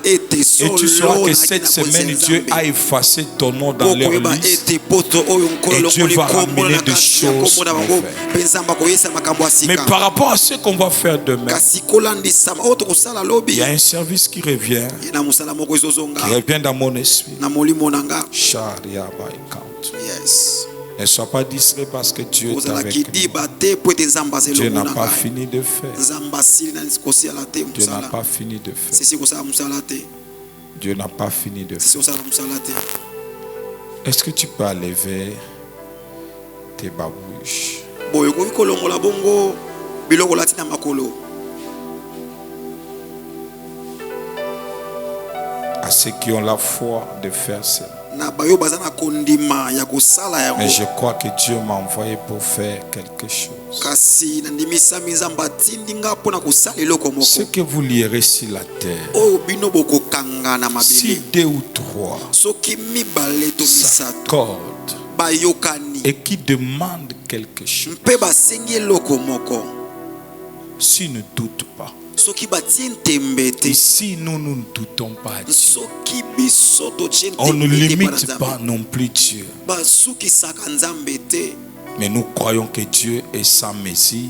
Et tu sauras que cette semaine, Dieu a effacé ton nom dans leur liste. Et Dieu va ramener des choses. Mais par rapport à ce qu'on va faire demain, il y a un service qui revient dans mon esprit. Yes. Ne sois pas distrait parce que Dieu est avec nous. Dieu n'a pas fini de faire. Dieu n'a pas fini de faire. Dieu n'a pas fini de faire. Est-ce que tu peux lever tes babouches? À ceux qui ont la foi de faire cela. Mais je crois que Dieu m'a envoyé pour faire quelque chose. Ce que vous lierez sur la terre, si 2 ou 3 s'accordent et qui demandent quelque chose, s'ils ne doutent pas, ici nous ne doutons pas Dieu. On ne limite pas non plus Dieu. Mais nous croyons que Dieu est sans mesure.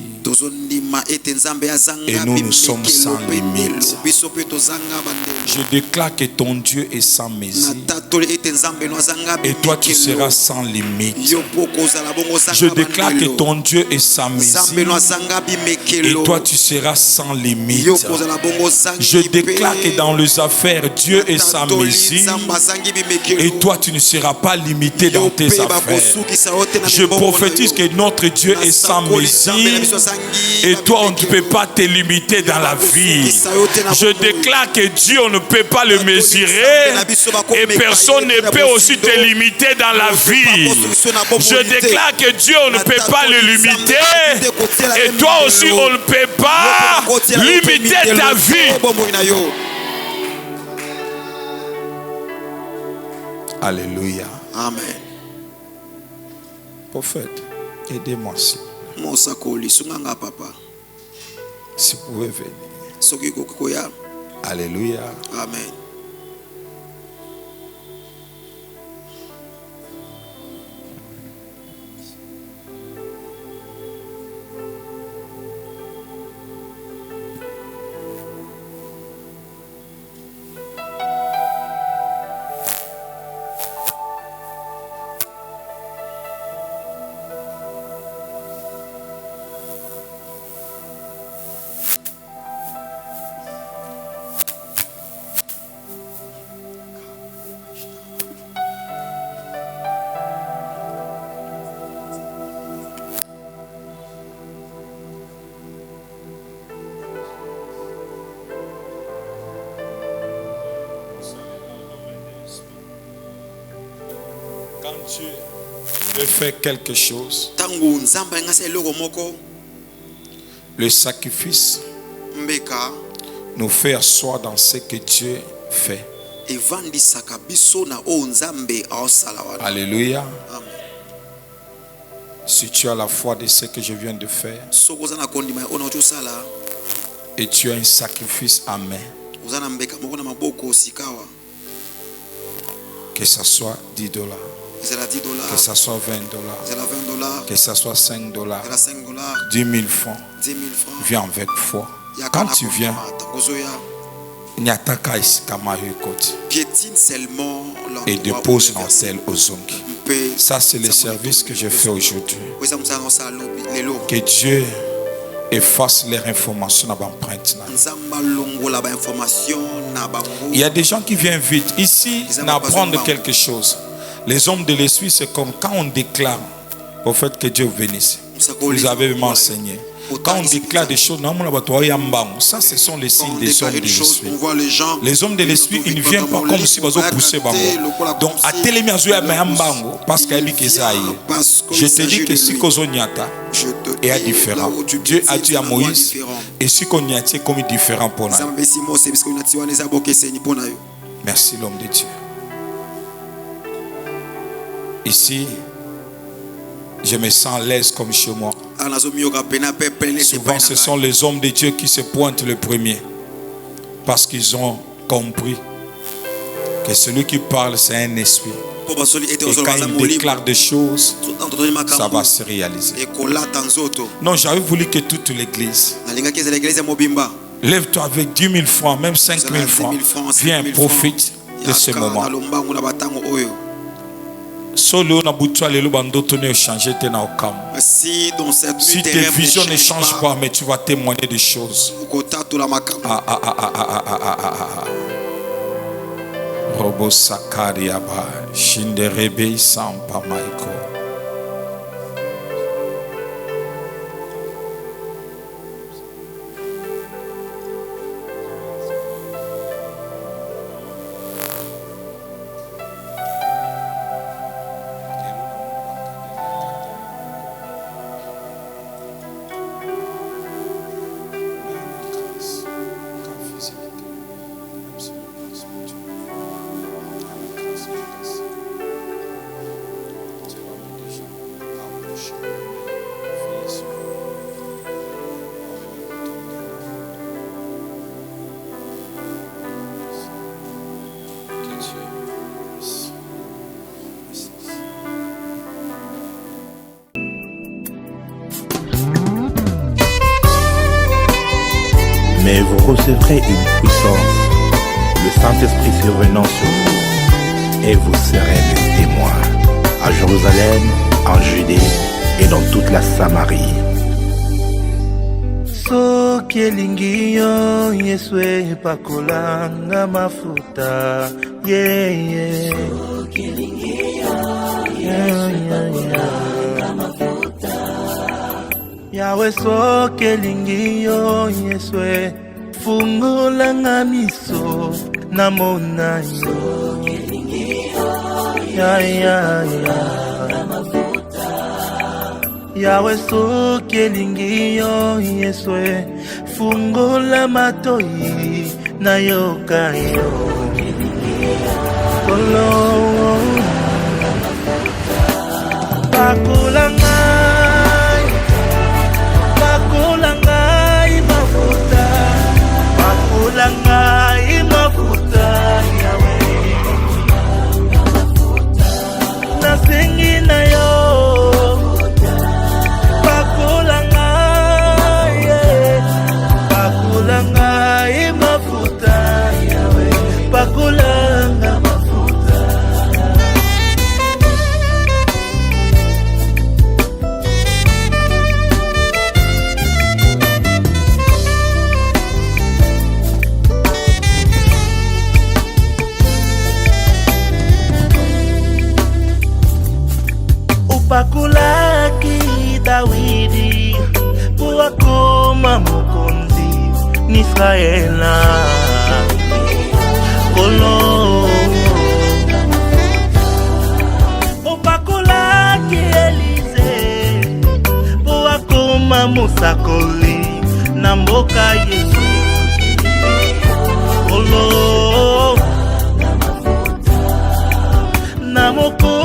Et nous sommes sans limite. Je déclare que ton Dieu est sans mesure. Et toi tu seras sans limite. Je déclare que ton Dieu est sans mesure. Et toi tu seras sans limite. Je déclare que dans les affaires, Dieu est sans mesure. Et toi tu ne seras pas limité dans tes affaires. Je prophétise que notre Dieu est sans mesure et toi on ne peut pas te limiter dans la vie. Je déclare que Dieu on ne peut pas le mesurer et personne ne peut aussi te limiter dans la vie. Je déclare que Dieu on ne peut pas le limiter et toi aussi on ne peut pas limiter ta vie. Alléluia. Amen. Prophète, aidez-moi si. Si vous pouvez venir. Alléluia. Amen. Dieu veut faire quelque chose, le sacrifice nous fait asseoir dans ce que Dieu fait. Alléluia. Si tu as la foi de ce que je viens de faire et tu as un sacrifice à main, que ce soit $10, que ce soit $20, que ce soit $5, 10 000 francs, viens avec foi. Quand tu viens, piétine seulement et dépose dans tel ozongi. Ça, c'est le service que je fais aujourd'hui. Que Dieu efface les informations dans l'empreinte. Il y a des gens qui viennent vite ici d'apprendre quelque chose. Les hommes de l'esprit, c'est comme quand on déclare au fait que Dieu bénisse. Vous avez m'enseigné. Quand on déclare des choses, ça ce sont les signes des hommes de l'esprit. Les hommes de l'esprit, ils ne viennent pas comme si ils poussaient. Donc, à parce qu'il je te dis que si Kozonyata est différent, Dieu a dit à Moïse, et si Konyata est comme différent pour nous. Merci l'homme de Dieu. Ici, je me sens à l'aise comme chez moi. Souvent, ce sont les hommes de Dieu qui se pointent le premier parce qu'ils ont compris que celui qui parle, c'est un esprit. Et quand il déclare des choses, ça va se réaliser. Non, j'avais voulu que toute l'église lève-toi avec 10 000 francs, même 5 000 francs. Viens, profite de ce moment. Si tes visions ne changent pas, mais tu vas témoigner des choses. Robo Sakariaba, Shinderebe Sampa Maiko. Mais vous recevrez une puissance, le Saint-Esprit survenant sur vous, et vous serez mes témoins à Jérusalem, en Judée et dans toute la Samarie. Soki elingi yo Yesu epakolanga mafuta yeah. Soki elingi yo Yesu epakolanga mafuta Yahweh soki elingi yo Yesu fungolanga miso namona yo Soki elingi yo Yahweh soki elingi yo Yesu fungola matoi nayoka yo kolo pakula ngai mafuta pakula ngai mafuta Yahweh nasengi na yo pakulanga mafuta upakulaki Dawidi kuwakoma mokonzi n'Israela kolo mosakoli na mboka Yesu olo na moko